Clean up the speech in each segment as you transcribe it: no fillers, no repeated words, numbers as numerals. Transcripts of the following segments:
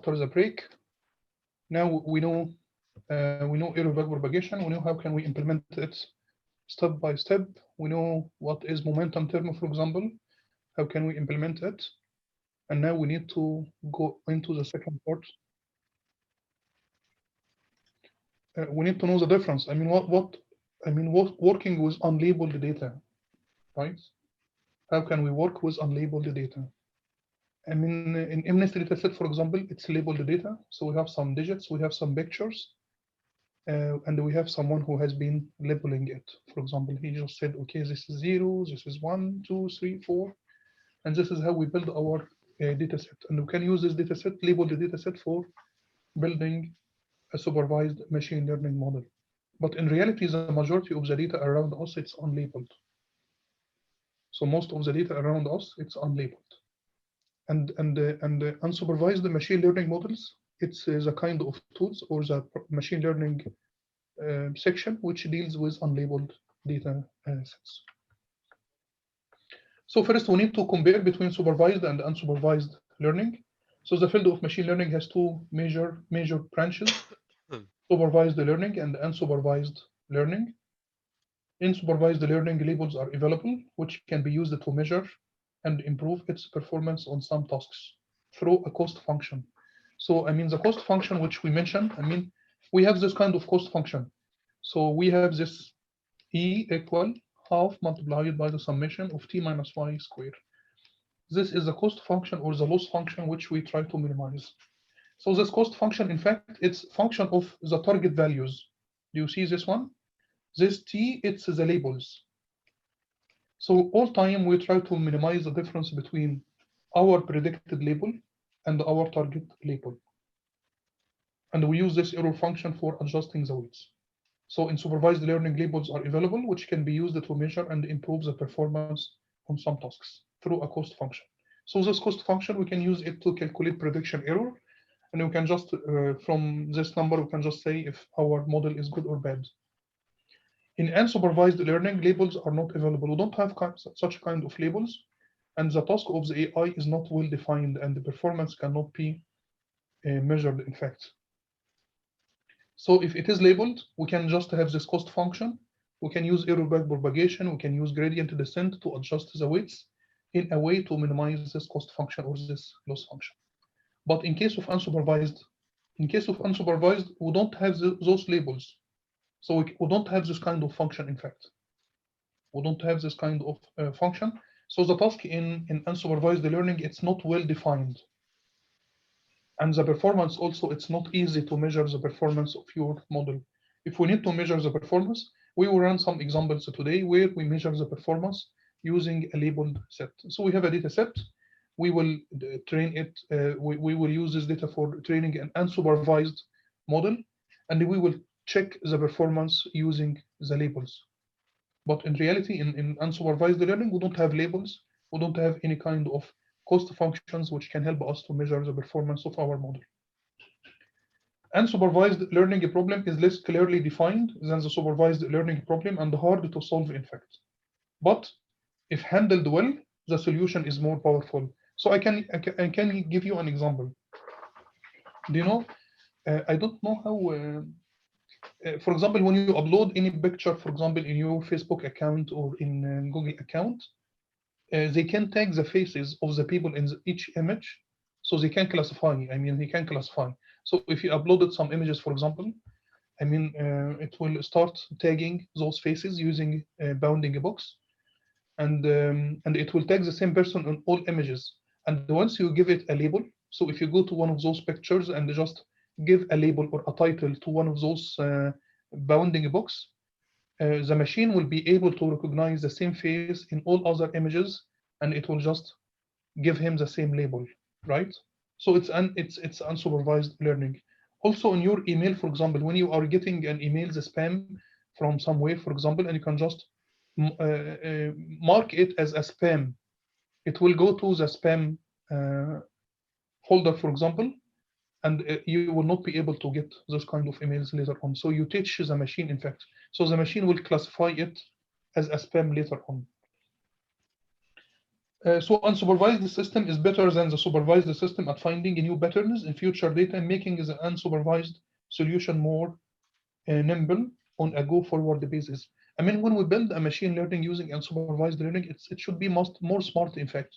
after the break. Now we know error vector propagation. We know how can we implement it step by step. We know what is momentum term, for example. How can we implement it? And now we need to go into the second part. We need to know the difference. I mean, what working with unlabeled data, right? How can we work with unlabeled data? I mean, in MNIST dataset, for example, it's labeled data. So we have some digits, we have some pictures, and we have someone who has been labeling it. For example, he just said, okay, this is 0, this is 1, 2, 3, 4, and this is how we build our dataset. And we can use this dataset, labeled dataset, for building a supervised machine learning model. But in reality, the majority of the data around us, it's unlabeled. So most of the data around us, it's unlabeled. And unsupervised machine learning models, it's the kind of tools or the machine learning section which deals with unlabeled data sets. So first, we need to compare between supervised and unsupervised learning. So the field of machine learning has two major branches: supervised learning and unsupervised learning. In supervised learning, labels are available, which can be used to measure and improve its performance on some tasks through a cost function. So, I mean, the cost function which we mentioned, I mean, we have this kind of cost function. So we have this E equal half multiplied by the summation of t minus y squared. This is the cost function or the loss function which we try to minimize. So this cost function, in fact, it's function of the target values. Do you see this one? This t, it's the labels. So all time we try to minimize the difference between our predicted label and our target label. And we use this error function for adjusting the weights. So in supervised learning, labels are available, which can be used to measure and improve the performance on some tasks through a cost function. So this cost function, we can use it to calculate prediction error. And we can just, from this number, we can just say if our model is good or bad. In unsupervised learning, labels are not available. We don't have such kind of labels, and the task of the AI is not well defined, and the performance cannot be measured, in fact. So if it is labeled, we can just have this cost function. We can use error backpropagation. We can use gradient descent to adjust the weights in a way to minimize this cost function or this loss function. But in case of unsupervised, we don't have those labels. So we don't have this kind of function, in fact. We don't have this kind of function. So the task in unsupervised learning, it's not well defined. And the performance also, it's not easy to measure the performance of your model. If we need to measure the performance, we will run some examples today where we measure the performance using a labeled set. So we have a data set. We will train it. We will use this data for training an unsupervised model, and we will check the performance using the labels. But in reality, in unsupervised learning, we don't have labels. We don't have any kind of cost functions which can help us to measure the performance of our model. Unsupervised learning problem is less clearly defined than the supervised learning problem and hard to solve, in fact. But if handled well, the solution is more powerful. So I can give you an example. Do you know? I don't know how. For example, when you upload any picture, for example, in your Facebook account or in Google account, they can tag the faces of the people in each image, so they can classify. I mean, they can classify. So if you uploaded some images, for example, I mean, it will start tagging those faces using a bounding box, and it will tag the same person on all images. And once you give it a label, so if you go to one of those pictures and just give a label or a title to one of those bounding box, the machine will be able to recognize the same face in all other images, and it will just give him the same label, right? So it's unsupervised learning. Also, in your email, for example, when you are getting an email, the spam from somewhere, for example, and you can just mark it as a spam. It will go to the spam folder, for example, and you will not be able to get this kind of emails later on. So you teach the machine, in fact. So the machine will classify it as a spam later on. So unsupervised system is better than the supervised system at finding new patterns in future data and making the unsupervised solution more nimble on a go-forward basis. I mean, when we build a machine learning using unsupervised learning, it should be more smart, in fact.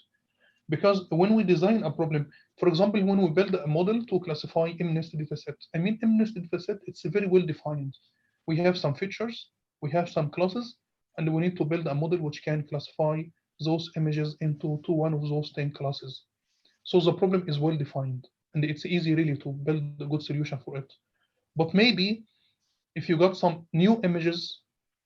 Because when we design a problem, for example, when we build a model to classify MNIST dataset, I mean, MNIST dataset, it's very well defined. We have some features, we have some classes, and we need to build a model which can classify those images into one of those 10 classes. So the problem is well defined, and it's easy really to build a good solution for it. But maybe if you got some new images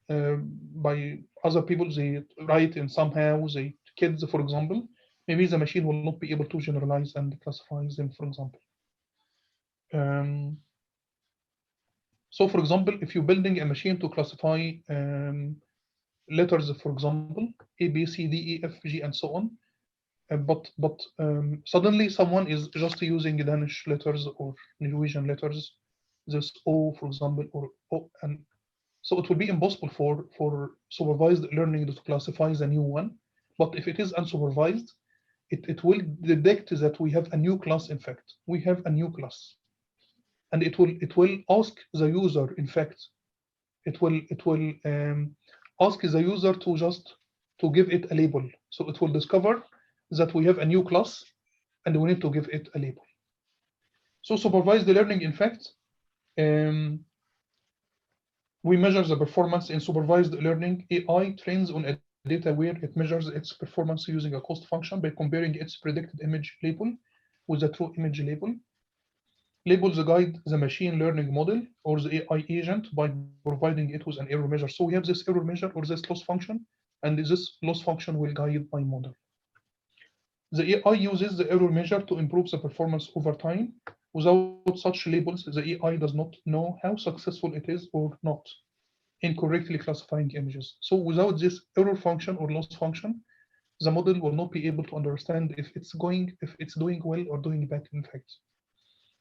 by other people, they write in somehow, they kids, for example, maybe the machine will not be able to generalize and classify them, for example. Um, so, for example, if you're building a machine to classify letters, for example, A, B, C, D, E, F, G, and so on, but suddenly someone is just using Danish letters or Norwegian letters, this O, for example, or O, and so it will be impossible for supervised learning to classify the new one. But if it is unsupervised, it will detect that we have a new class. In fact, we have a new class, and it will ask the user. In fact, it will ask the user to just to give it a label. So it will discover that we have a new class, and we need to give it a label. So supervised learning, in fact, um, we measure the performance in supervised learning. AI trains on a data where it measures its performance using a cost function by comparing its predicted image label with a true image label. Labels guide the machine learning model or the AI agent by providing it with an error measure. So we have this error measure or this loss function, and this loss function will guide my model. The AI uses the error measure to improve the performance over time. Without such labels, the AI does not know how successful it is or not in correctly classifying images. So without this error function or loss function, the model will not be able to understand if it's doing well or doing bad, in fact.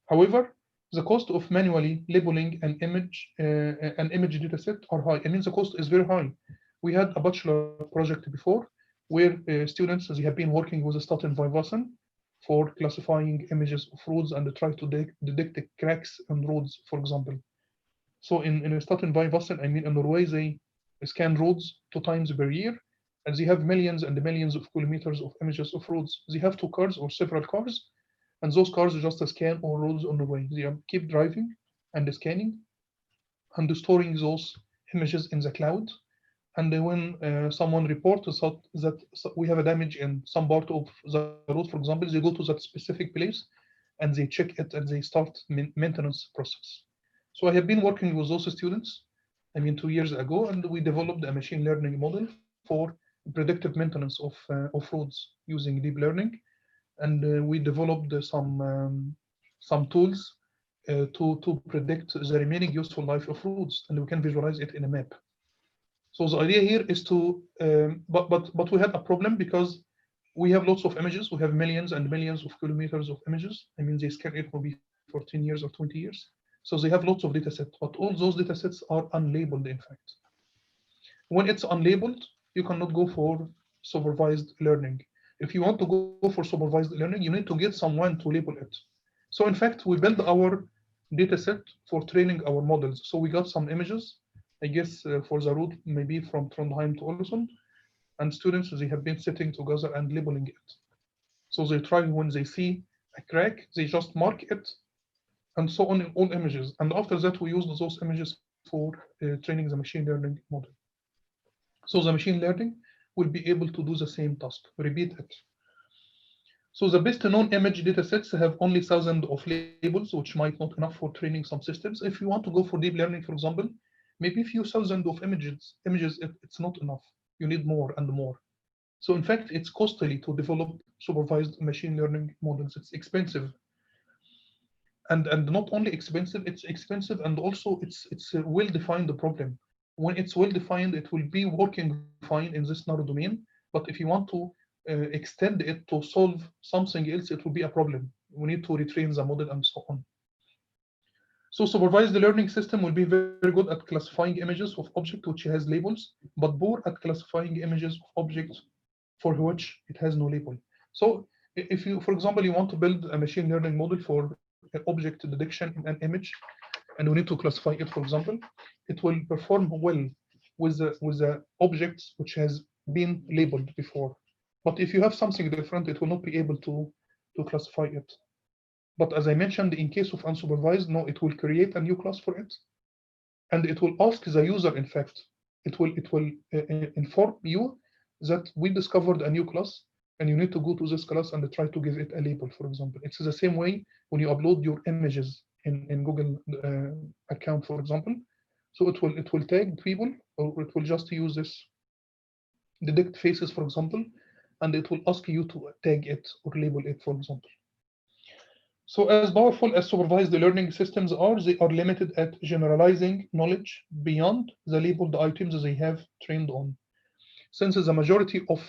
However, the cost of manually labeling an image dataset are high. I mean, the cost is very high. We had a bachelor project before where students they have been working with Staten Vivassen for classifying images of roads and try to detect cracks on roads, for example. So in Staten Vivassen, I mean in Norway, they scan roads 2 times per year, and they have millions and millions of kilometers of images of roads. They have 2 cars or several cars, and those cars just scan all roads on the way. They keep driving and scanning and storing those images in the cloud. And then when someone reports that we have a damage in some part of the road, for example, they go to that specific place and they check it and they start maintenance process. So I have been working with those students, I mean, 2 years ago, and we developed a machine learning model for predictive maintenance of roads using deep learning. And we developed some tools to predict the remaining useful life of roads, and we can visualize it in a map. So the idea here is to, but we had a problem because we have lots of images. We have millions and millions of kilometers of images. I mean, they scan it maybe for 10 years or 20 years. So they have lots of data sets, but all those data sets are unlabeled, in fact. When it's unlabeled, you cannot go for supervised learning. If you want to go for supervised learning, you need to get someone to label it. So in fact, we built our data set for training our models. So we got some images, I guess, for the route, maybe from Trondheim to Ålesund, and students, they have been sitting together and labeling it. So they try when they see a crack, they just mark it, and so on in all images. And after that, we use those images for training the machine learning model. So the machine learning will be able to do the same task, repeat it. So the best known image datasets have only thousands of labels, which might not enough for training some systems. If you want to go for deep learning, for example, maybe a few thousand of images, it's not enough. You need more and more. So in fact, it's costly to develop supervised machine learning models. It's expensive. And not only expensive, it's expensive, and also it's a well-defined problem. When it's well-defined, it will be working fine in this narrow domain. But if you want to extend it to solve something else, it will be a problem. We need to retrain the model and so on. So supervised learning system will be very good at classifying images of object which has labels, but poor at classifying images of objects for which it has no label. So if you, for example, you want to build a machine learning model for object detection in an image, and we need to classify it, for example, it will perform well with the objects which has been labeled before. But if you have something different, it will not be able to classify it. But as I mentioned, in case of unsupervised, no, it will create a new class for it, and it will ask the user. In fact, it will inform you that we discovered a new class, and you need to go to this class and try to give it a label, for example. It's the same way when you upload your images in Google account, for example. So it will tag people, or it will just use this detect faces, for example, and it will ask you to tag it or label it, for example. So as powerful as supervised learning systems are, they are limited at generalizing knowledge beyond the labeled items they have trained on. Since the majority of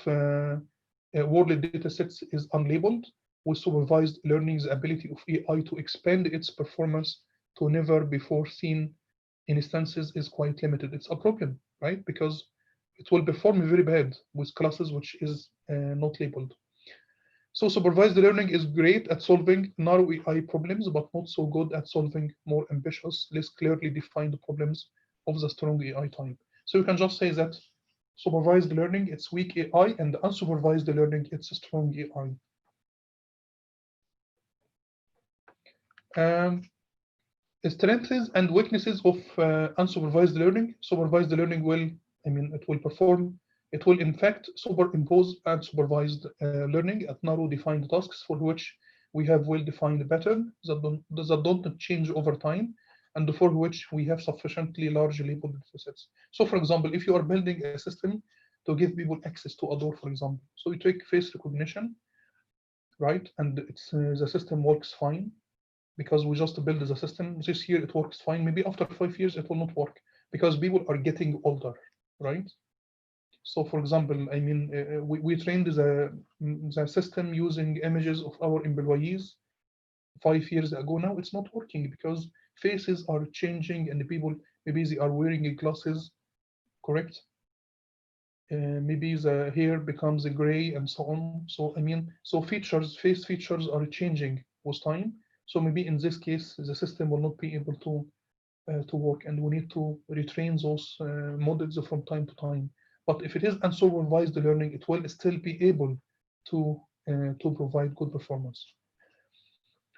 world data sets is unlabeled, with supervised learning, the ability of AI to expand its performance to never before seen instances is quite limited. It's a problem, right? Because it will perform very bad with classes which is not labeled. So supervised learning is great at solving narrow AI problems, but not so good at solving more ambitious, less clearly defined problems of the strong AI type. So you can just say that supervised learning, it's weak AI, and unsupervised learning, it's strong AI. Strengths and weaknesses of unsupervised learning. Supervised learning will, it will in fact superimpose unsupervised learning at narrow defined tasks for which we have well-defined pattern that don't change over time, and for which we have sufficiently large labeled datasets. So for example, if you are building a system to give people access to a door, for example, so you take face recognition, right? And it's the system works fine, because we just build the system. This year it works fine. Maybe after 5 years it will not work because people are getting older, right? So for example, we trained the system using images of our employees 5 years ago. Now it's not working because faces are changing and the people, maybe they are wearing glasses, correct? Maybe the hair becomes gray and so on. So so face features are changing with time. So maybe in this case, the system will not be able to work, and we need to retrain those models from time to time. But if it is unsupervised learning, it will still be able to provide good performance.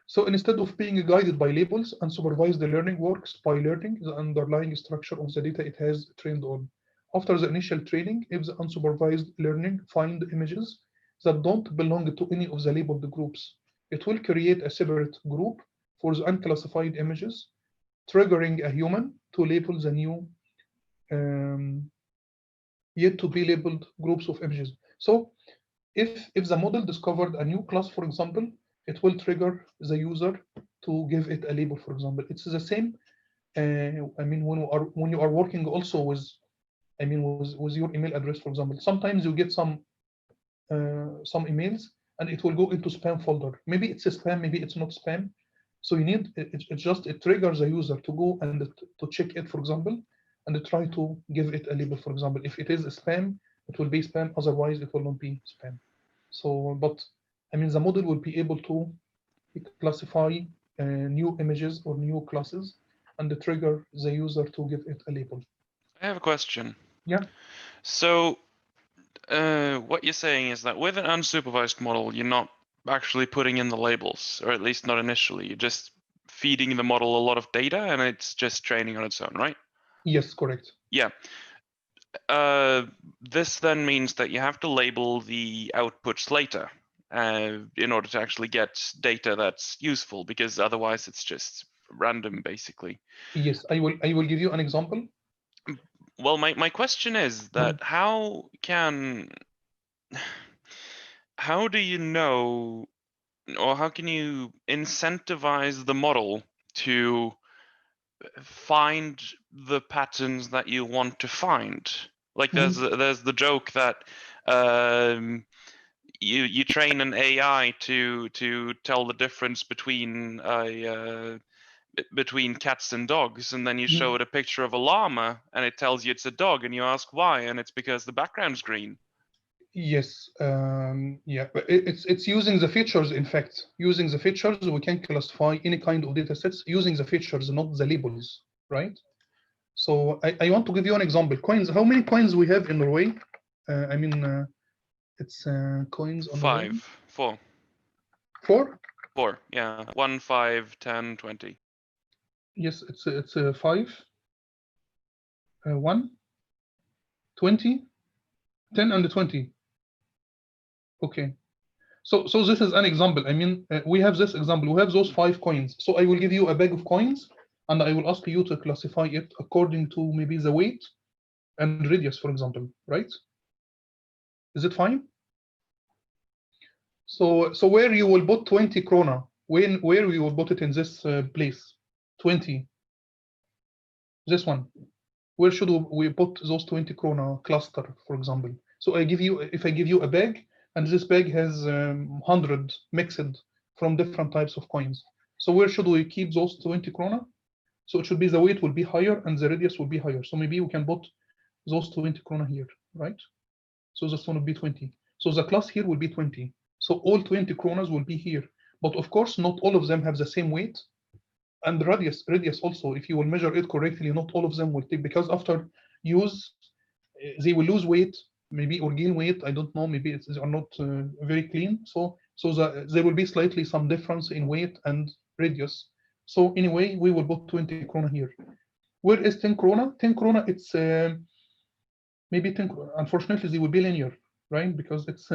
So instead of being guided by labels, unsupervised learning works by learning the underlying structure of the data it has trained on. After the initial training, if the unsupervised learning find images that don't belong to any of the labeled groups, it will create a separate group for the unclassified images, triggering a human to label the new yet to be labeled groups of images. So if the model discovered a new class, for example, it will trigger the user to give it a label, for example. It's the same. When you are working also with, with your email address, for example, sometimes you get some emails and it will go into spam folder. Maybe it's a spam, maybe it's not spam. So you need it triggers the user to go and to check it, for example, and try to give it a label. For example, if it is a spam, it will be spam. Otherwise, it will not be spam. So, but the model will be able to classify new images or new classes and trigger the user to give it a label. I have a question. Yeah. So what you're saying is that with an unsupervised model, you're not actually putting in the labels, or at least not initially. You're just feeding the model a lot of data and it's just training on its own, right? Yes, correct. Yeah. This then means that you have to label the outputs later in order to actually get data that's useful, because otherwise it's just random, basically. Yes, I will give you an example. Well, my question is that how do you know, or how can you incentivize the model to find the patterns that you want to find? Like there's the joke that you train an AI to tell the difference between between cats and dogs, and then you show it a picture of a llama and it tells you it's a dog, and you ask why, and it's because the background's green. Yes, yeah, but it's using the features. In fact, using the features, we can classify any kind of data sets using the features, not the labels, right? So I want to give you an example. Coins. How many coins we have in Norway? I mean, it's coins on Norway. 4. 4. 4. Yeah. 1, 5, 10, 20. Yes, it's 5, 1, 20, 10, and 20. Okay. So this is an example. I mean, we have this example. We have those 5 coins. So I will give you a bag of coins, and I will ask you to classify it according to maybe the weight and radius, for example, right? Is it fine? So where you will put 20 krona, where we will put it in this place? 20. This one. Where should we put those 20 krona cluster, for example? So if I give you a bag, and this bag has 100 mixed from different types of coins. So where should we keep those 20 krona? So it should be the weight will be higher and the radius will be higher. So maybe we can put those 20 krona here, right? So this one will be 20. So the class here will be 20. So all 20 kronas will be here. But of course, not all of them have the same weight. And radius also, if you will measure it correctly, not all of them will take, because after use, they will lose weight, maybe, or gain weight. I don't know. Maybe they are not very clean. So there will be slightly some difference in weight and radius. So anyway, we will put 20 krona here. Where is 10 krona? 10 krona, it's maybe 10. Unfortunately, they will be linear, right? Because it's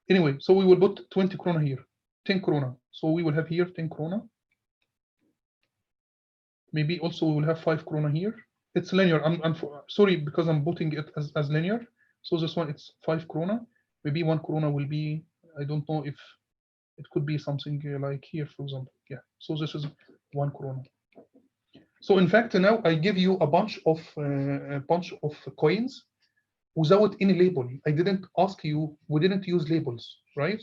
anyway. So we will put 20 krona here, 10 krona. So we will have here 10 krona. Maybe also we will have 5 krona here. It's linear. I'm sorry, because I'm putting it as linear. So this one, it's 5 krona. Maybe 1 krona will be, I don't know if it could be something like here, for example. Yeah. So this is 1 krona. So in fact, now I give you a bunch of coins without any label. I didn't ask you. We didn't use labels, right?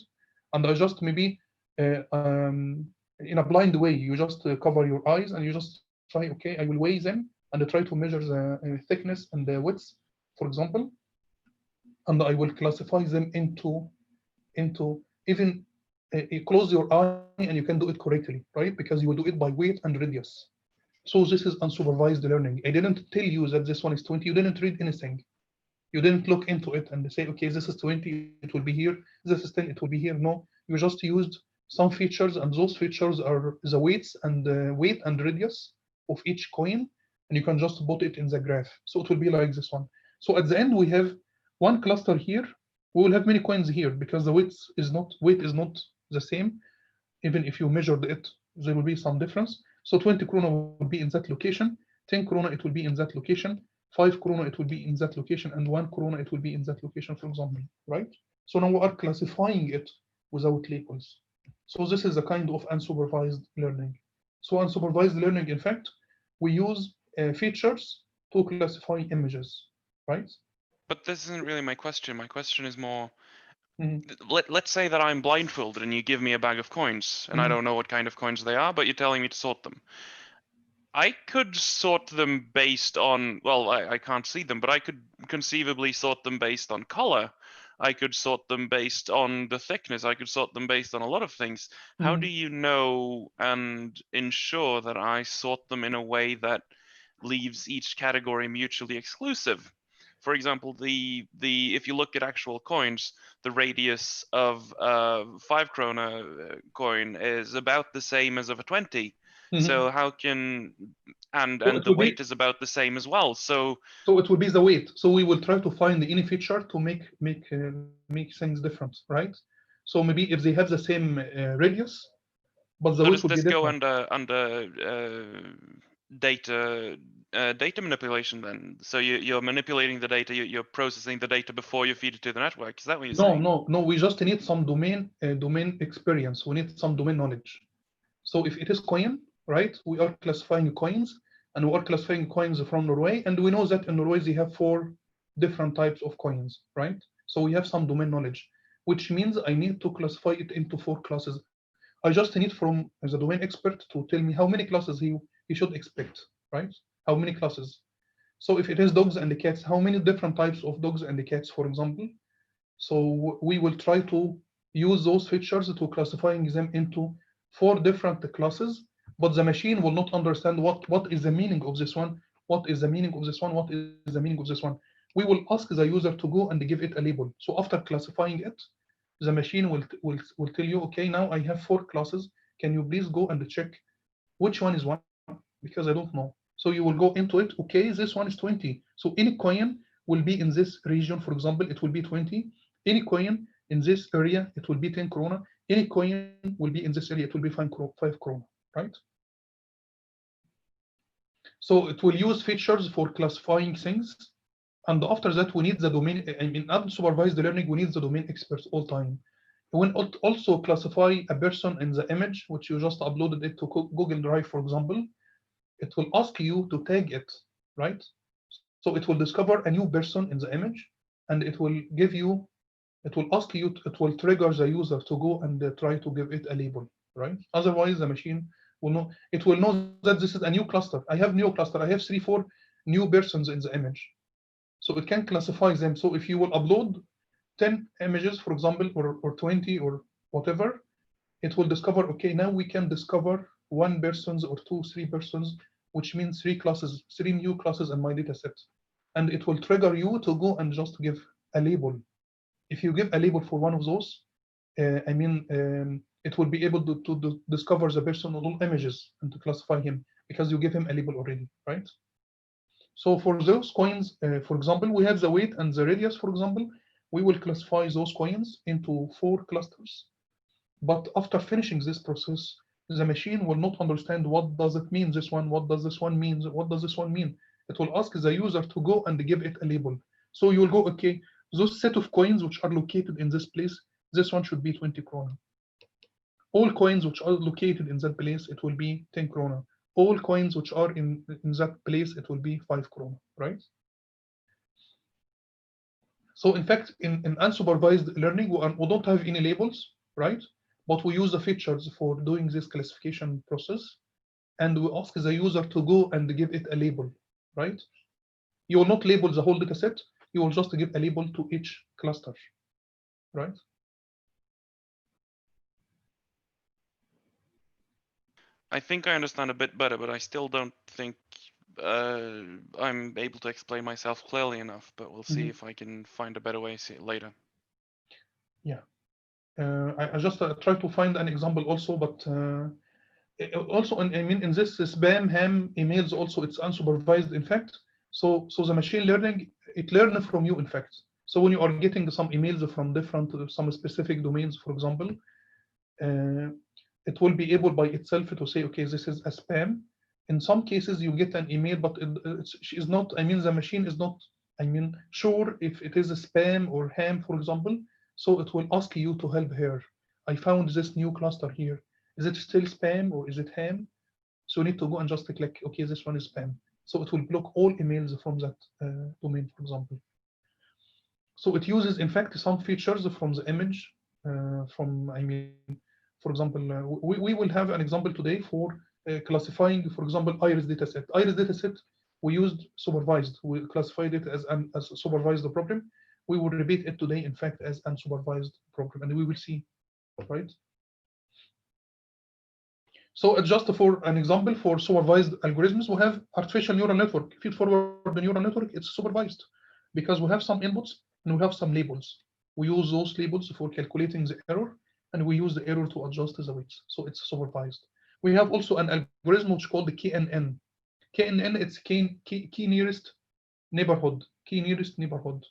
And I just maybe in a blind way, you just cover your eyes and you just try. Okay, I will weigh them and try to measure the thickness and the width, for example, and I will classify them into even. You close your eye and you can do it correctly, right? Because you will do it by weight and radius. So this is unsupervised learning. I didn't tell you that this one is 20. You didn't read anything. You didn't look into it and say, okay, this is 20, it will be here. This is 10, it will be here. No, you just used some features, and those features are the weights and the weight and radius of each coin, and you can just put it in the graph. So it will be like this one. So at the end, we have one cluster here. We will have many coins here because the weight is not the same. Even if you measured it, there will be some difference. So 20 krona will be in that location, 10 krona it will be in that location, 5 krona it will be in that location, and 1 krona it will be in that location, for example, right? So now we are classifying it without labels. So this is a kind of unsupervised learning. So unsupervised learning, in fact, we use features to classify images, right? But this isn't really my question. My question is more, Mhm. let's say that I'm blindfolded and you give me a bag of coins and I don't know what kind of coins they are, but you're telling me to sort them. I could sort them based on, well, I can't see them, but I could conceivably sort them based on color. I could sort them based on the thickness. I could sort them based on a lot of things. How do you know and ensure that I sort them in a way that leaves each category mutually exclusive? For example, if you look at actual coins, the radius of a 5 krona coin is about the same as of a 20. So how can and So it the will weight be is about the same as well. So it will be the weight. So we will try to find any feature to make things different, right? So maybe if they have the same radius, but the weight does will be this go different. under data manipulation then? So you're manipulating the data, you're processing the data before you feed it to the network. Is that what you're saying? No. We just need some domain experience. We need some domain knowledge. So if it is coin, right? We are classifying coins, and we are classifying coins from Norway, and we know that in Norway they have 4 different types of coins, right? So we have some domain knowledge, which means I need to classify it into 4 classes. I just need from the domain expert to tell me how many classes he should expect, right? How many classes? So if it is dogs and cats, how many different types of dogs and cats, for example? So we will try to use those features to classifying them into 4 different classes, but the machine will not understand what is the meaning of this one, what is the meaning of this one, what is the meaning of this one. We will ask the user to go and give it a label. So after classifying it, the machine will tell you, okay, now I have 4 classes. Can you please go and check which one is one? Because I don't know. So you will go into it, okay, this one is 20. So any coin will be in this region, for example, it will be 20. Any coin in this area, it will be 10 krona. Any coin will be in this area, it will be 5 krona, right? So it will use features for classifying things. And after that, we need the domain. In unsupervised learning, we need the domain experts all time. We will also classify a person in the image, which you just uploaded it to Google Drive, for example. It will ask you to tag it, right? So it will discover a new person in the image, and it will give you, it will ask you, it will trigger the user to go and try to give it a label, right? Otherwise, the machine will know, it will know that this is a new cluster. I have new cluster, I have 3-4 new persons in the image. So it can classify them. So if you will upload 10 images, for example, or 20 or whatever, it will discover, okay, now we can discover 1 persons or 2, 3 persons, which means 3 classes, 3 new classes in my data set. And it will trigger you to go and just give a label. If you give a label for one of those, it will be able to discover the person on all images and to classify him because you give him a label already, right? So for those coins, for example, we have the weight and the radius, for example, we will classify those coins into 4 clusters. But after finishing this process, the machine will not understand what does it mean, this one, what does this one mean, what does this one mean. It will ask the user to go and give it a label. So you will go, okay, those set of coins which are located in this place, this one should be 20 krona. All coins which are located in that place, it will be 10 krona. All coins which are in that place, it will be 5 krona, right? So in fact, in unsupervised learning, we don't have any labels, right? But we use the features for doing this classification process. And we ask the user to go and give it a label, right? You will not label the whole data set. You will just give a label to each cluster, right? I think I understand a bit better, but I still don't think I'm able to explain myself clearly enough. But we'll see if I can find a better way later. Yeah. I just try to find an example also, but also, I mean, in this spam ham emails also, it's unsupervised, in fact. So the machine learning, it learns from you, in fact. So when you are getting some emails from different, some specific domains, for example, it will be able by itself to say, okay, this is a spam. In some cases, you get an email, but she is not, I mean, the machine is not, I mean, sure if it is a spam or ham, for example. So it will ask you to help her. I found this new cluster here. Is it still spam or is it ham? So you need to go and just click, okay, this one is spam. So it will block all emails from that domain, for example. So it uses, in fact, some features from the image, I mean, for example, we will have an example today for classifying, for example, iris dataset. Iris dataset, we used supervised. We classified it as a supervised problem. We will repeat it today, in fact, as unsupervised program, and we will see, right? So just for an example, for supervised algorithms, we have artificial neural network. Feed-forward the neural network, it's supervised because we have some inputs and we have some labels. We use those labels for calculating the error, and we use the error to adjust the weights. So it's supervised. We have also an algorithm which is called the KNN. KNN, it's key nearest neighborhood. Key nearest neighborhood.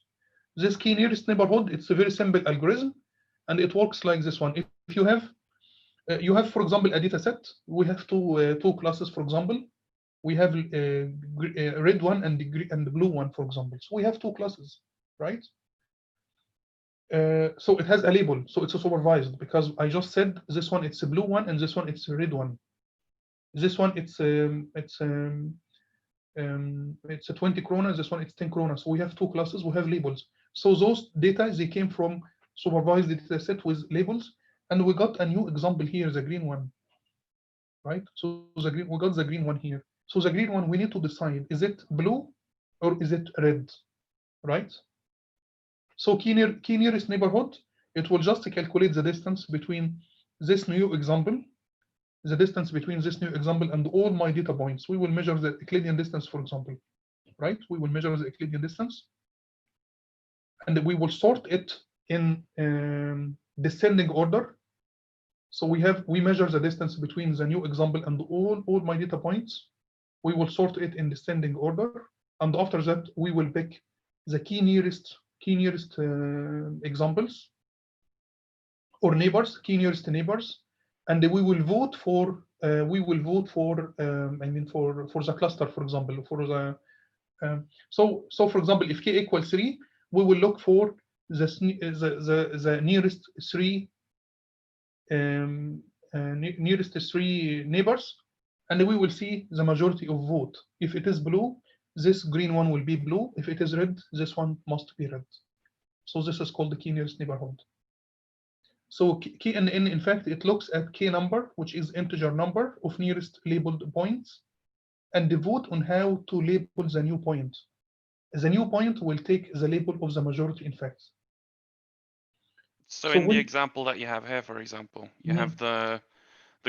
This key nearest neighborhood, it's a very simple algorithm, and it works like this one. If you have, for example, a data set. We have two classes, for example. We have a red one and the blue one, for example. So we have 2 classes, right? So it has a label, so it's a supervised because I just said this one it's a blue one and this one it's a red one. This one it's a 20 krona. This one it's 10 krona. So we have 2 classes. We have labels. So those data they came from supervised data set with labels. And we got a new example here, the green one, right? So we got the green one here. So the green one, we need to decide, is it blue or is it red, right? So key nearest neighborhood, it will just calculate the distance between this new example, and all my data points. We will measure the Euclidean distance, for example, right? We will measure the Euclidean distance, and we will sort it in descending order. So we measure the distance between the new example and all my data points. We will sort it in descending order, and after that we will pick the key nearest examples or neighbors, key nearest neighbors, and we will vote for I mean for the cluster, for example, for the so for example, if k equals 3, we will look for the nearest three nearest three neighbors, and we will see the majority of vote. If it is blue, this green one will be blue. If it is red, this one must be red. So this is called the key nearest neighborhood. So KNN, in fact, it looks at k number, which is integer number of nearest labeled points, and the vote on how to label the new point. The new point will take the label of the majority, in fact. So in the example that you have here, for example, you have the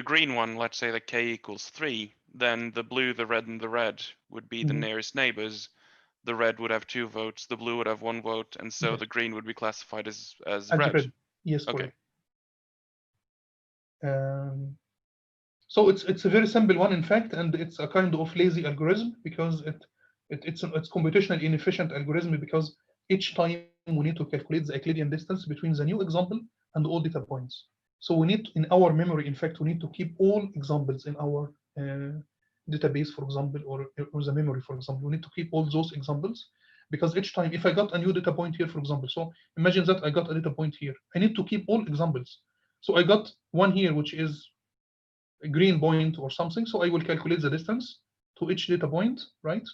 green one, let's say that k equals 3, then the blue, the red, and the red would be the nearest neighbors. The red would have 2 votes, the blue would have 1 vote, and so the green would be classified as red. Yes, okay. So it's a very simple one, in fact, and it's a kind of lazy algorithm because it's computationally inefficient algorithm, because each time we need to calculate the Euclidean distance between the new example and all data points. So we need, in our memory, in fact, we need to keep all examples in our database, for example, or the memory, for example. We need to keep all those examples, because each time, if I got a new data point here, for example, so imagine that I got a data point here, I need to keep all examples. So I got one here, which is a green point or something, so I will calculate the distance to each data point, right?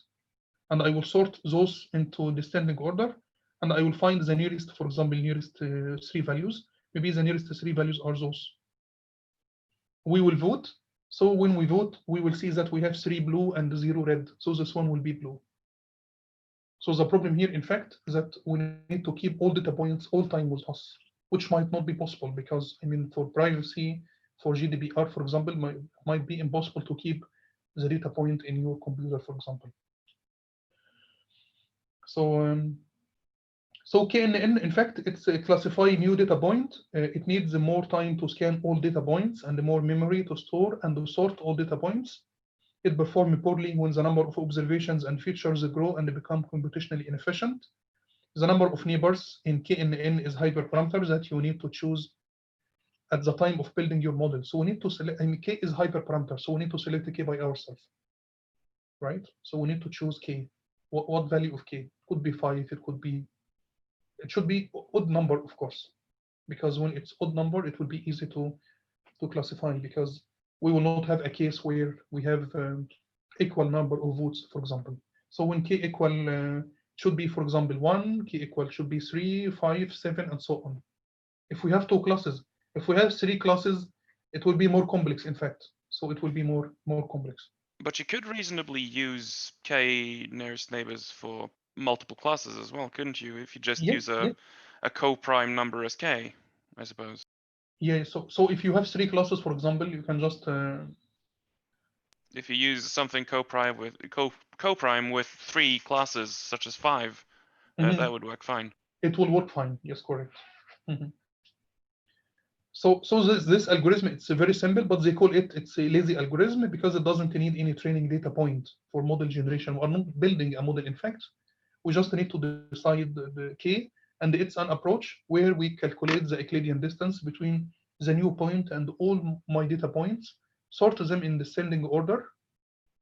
And I will sort those into descending order, and I will find the nearest, for example, nearest 3 values. Maybe the nearest 3 values are those. We will vote. So when we vote, we will see that we have 3 blue and 0 red. So this one will be blue. So the problem here, in fact, is that we need to keep all data points all time with us, which might not be possible because, I mean, for privacy, for GDPR, for example, might be impossible to keep the data point in your computer, for example. So KNN, in fact, it's a classify new data point. It needs more time to scan all data points and more memory to store and to sort all data points. It performs poorly when the number of observations and features grow and become computationally inefficient. The number of neighbors in KNN is hyperparameter that you need to choose at the time of building your model. So we need to select, I mean, K is hyperparameter, so we need to select K by ourselves, right? So we need to choose K. What value of K? It could be 5, it should be odd number, of course, because when it's odd number, it will be easy to classify, because we will not have a case where we have equal number of votes, for example. So when K equal should be, for example, 1, K equal should be 3, 5, 7, and so on. If we have 2 classes, if we have 3 classes, it will be more complex, in fact. So it will be more complex. But you could reasonably use K nearest neighbors for multiple classes as well, couldn't you? If you just use a co-prime number as K, I suppose. Yeah, so if you have 3 classes, for example, you can just if you use something co-prime with 3 classes, such as 5, that would work fine. It will work fine. Yes, correct. So this algorithm, it's very simple, but they call it's a lazy algorithm because it doesn't need any training data point for model generation. We are not building a model, in fact. We just need to decide the K, and it's an approach where we calculate the Euclidean distance between the new point and all my data points, sort them in descending order,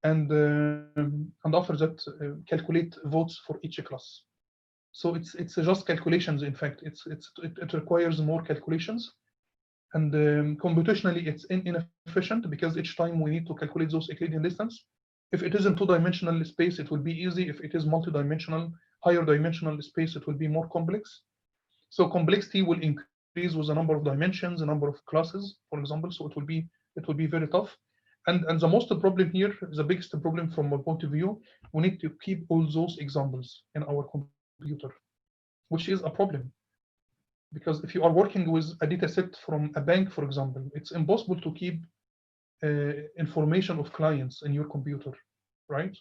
and after that calculate votes for each class. So it's just calculations. In fact, it requires more calculations, and computationally it's inefficient because each time we need to calculate those Euclidean distance. If it is in 2-dimensional space, it will be easy. If it is multi-dimensional, higher dimensional space, it will be more complex. So complexity will increase with the number of dimensions, the number of classes, for example. So it will be very tough. And the most problem here, the biggest problem from my point of view, we need to keep all those examples in our computer. which is a problem. Because if you are working with a data set from a bank, for example, it's impossible to keep information of clients in your computer, right?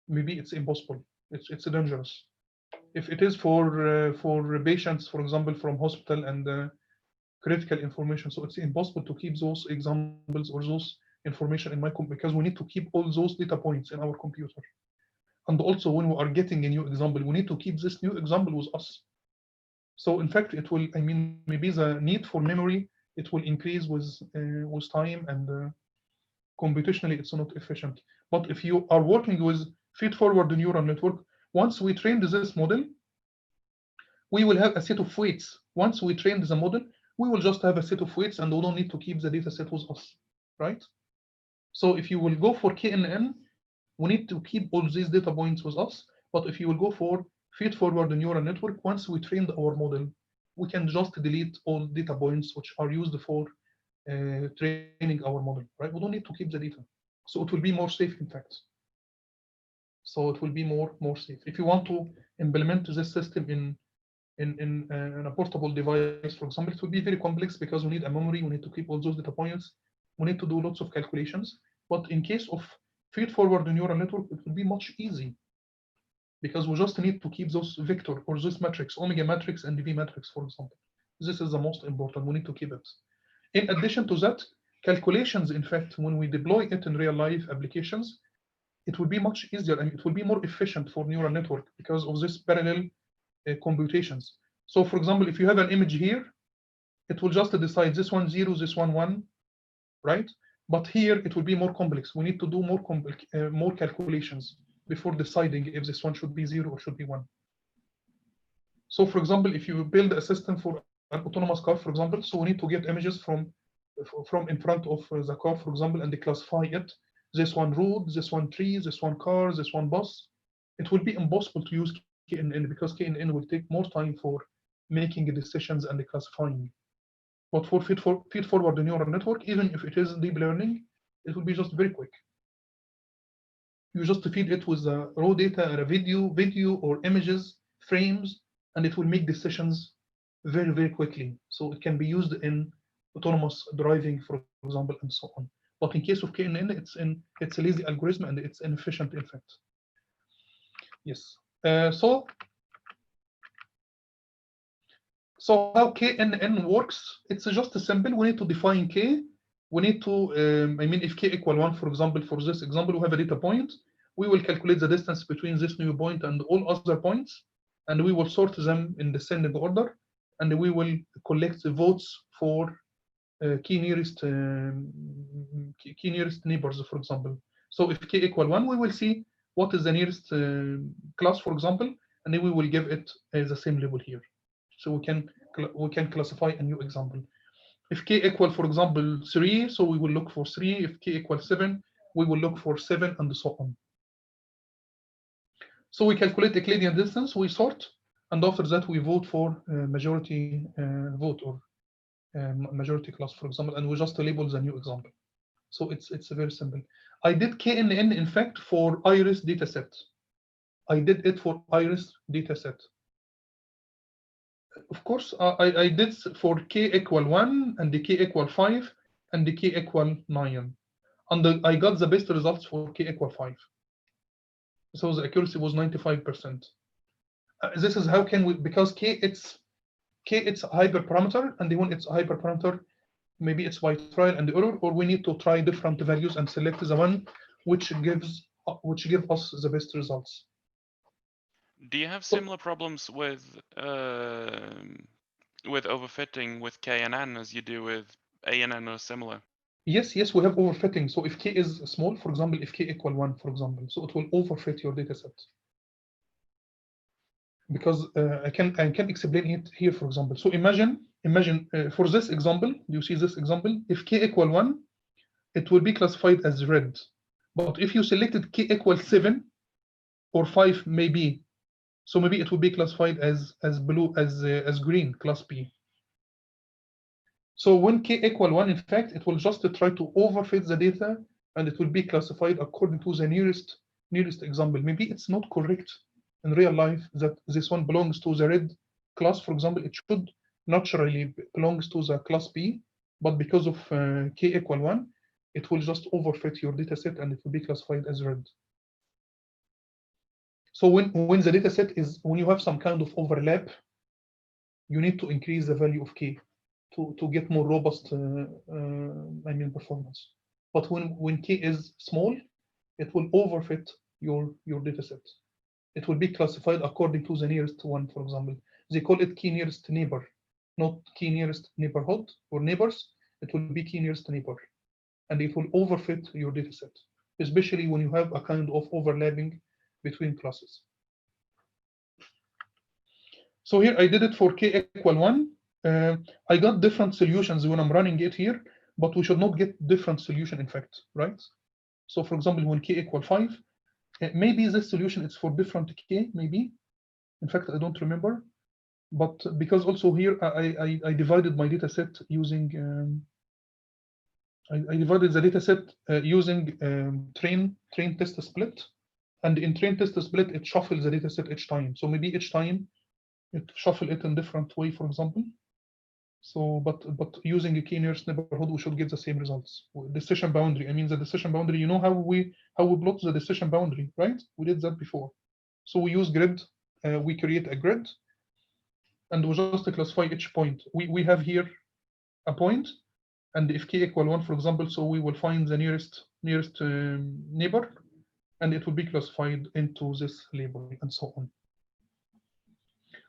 Maybe it's impossible. It's dangerous. If it is for patients, for example, from hospital and critical information, so it's impossible to keep those examples or those information in my computer, because we need to keep all those data points in our computer. And also, when we are getting a new example, we need to keep this new example with us. So in fact, it will, I mean, maybe the need for memory, it will increase with time, and computationally it's not efficient. But if you are working with feed-forward neural network, once we trained this model, we will have a set of weights. Once we trained the model, we will just have a set of weights, and we don't need to keep the data set with us, right? So if you will go for KNN, we need to keep all these data points with us. But if you will go for feed-forward neural network, once we trained our model, we can just delete all data points which are used for training our model, right? We don't need to keep the data. So it will be more safe, in fact. So it will be more safe. If you want to implement this system in a portable device, for example, it will be very complex, because we need a memory, we need to keep all those data points, we need to do lots of calculations. But in case of feed-forward neural network, it will be much easy, because we just need to keep those vector or those matrix, omega matrix and V matrix, for example. This is the most important. We need to keep it. In addition to that, calculations, in fact, when we deploy it in real life applications, it will be much easier, and it will be more efficient for neural network because of this parallel computations. So for example, if you have an image here, it will just decide this one 0, this one 1, right? But here it will be more complex. We need to do more calculations before deciding if this one should be 0 or should be 1. So for example, if you build a system for an autonomous car, for example, so we need to get images from in front of the car, for example, and they classify it. This one road, this one tree, this one car, this one bus. It will be impossible to use KNN, because KNN will take more time for making decisions and classifying. But for feed-forward neural network, even if it is deep learning, it will be just very quick. You just feed it with raw data and a video or images, frames, and it will make decisions very, very quickly. So it can be used in autonomous driving, for example, and so on. But in case of KNN, it's a lazy algorithm, and it's inefficient, in fact. Yes. So how KNN works? It's just simple. We need to define K. We need to, I mean, if K equal 1, for example, for this example, we have a data point. We will calculate the distance between this new point and all other points, and we will sort them in descending order, and we will collect the votes for key nearest neighbors, for example. So if K equal 1, we will see what is the nearest class, for example, and then we will give it the same label here. So we can classify a new example. If K equal, for example, 3, so we will look for 3. If K equal 7, we will look for 7, and so on. So we calculate the Euclidean distance, we sort, and after that we vote for majority vote or majority class, for example, and we just label the new example. So it's very simple. I did KNN, in fact, for Iris dataset. I did it for Iris dataset. Of course, I did for K equal 1 and the K equal 5 and the K equal 9. And I got the best results for K equal 5. So the accuracy was 95%. This is how can we, because K it's a hyperparameter, and when it's a hyperparameter, maybe it's by trial and error, or we need to try different values and select the one which give us the best results. Do you have similar problems with overfitting with KNN as you do with ANN or similar? Yes, we have overfitting. So if K is small, for example, if K equal 1, for example, so it will overfit your dataset. Because I can explain it here, for example. So imagine for this example, you see this example, if K equal 1, it will be classified as red. But if you selected K equal 7 or 5, maybe, so maybe it will be classified as blue, as green, class B. So when K equal 1, in fact, it will just try to overfit the data, and it will be classified according to the nearest example. Maybe it's not correct in real life that this one belongs to the red class, for example, it should naturally belongs to the class B, but because of k equal 1, it will just overfit your data set and it will be classified as red. So when the data set is, when you have some kind of overlap, you need to increase the value of k to get more robust performance. But when k is small, it will overfit your data set. It will be classified according to the nearest one, for example. They call it key nearest neighbor, not key nearest neighborhood or neighbors. It will be key nearest neighbor. And it will overfit your data set, especially when you have a kind of overlapping between classes. So here I did it for k equal 1. I got different solutions when I'm running it here, but we should not get different solution in fact, right? So for example, when k equal 5, maybe this solution is for different k, maybe. In fact, I don't remember. But because also here I divided my data set using, I divided the data set using train test split. And in train test split, it shuffles the data set each time. So maybe each time it shuffle it in different way, for example. So, but using a key nearest neighborhood, we should get the same results. Decision boundary. I mean, the decision boundary. You know how we plot the decision boundary, right? We did that before. So we use grid. We create a grid, and we just classify each point. We have here a point, and if k equal 1, for example, so we will find the nearest neighbor, and it will be classified into this label, and so on.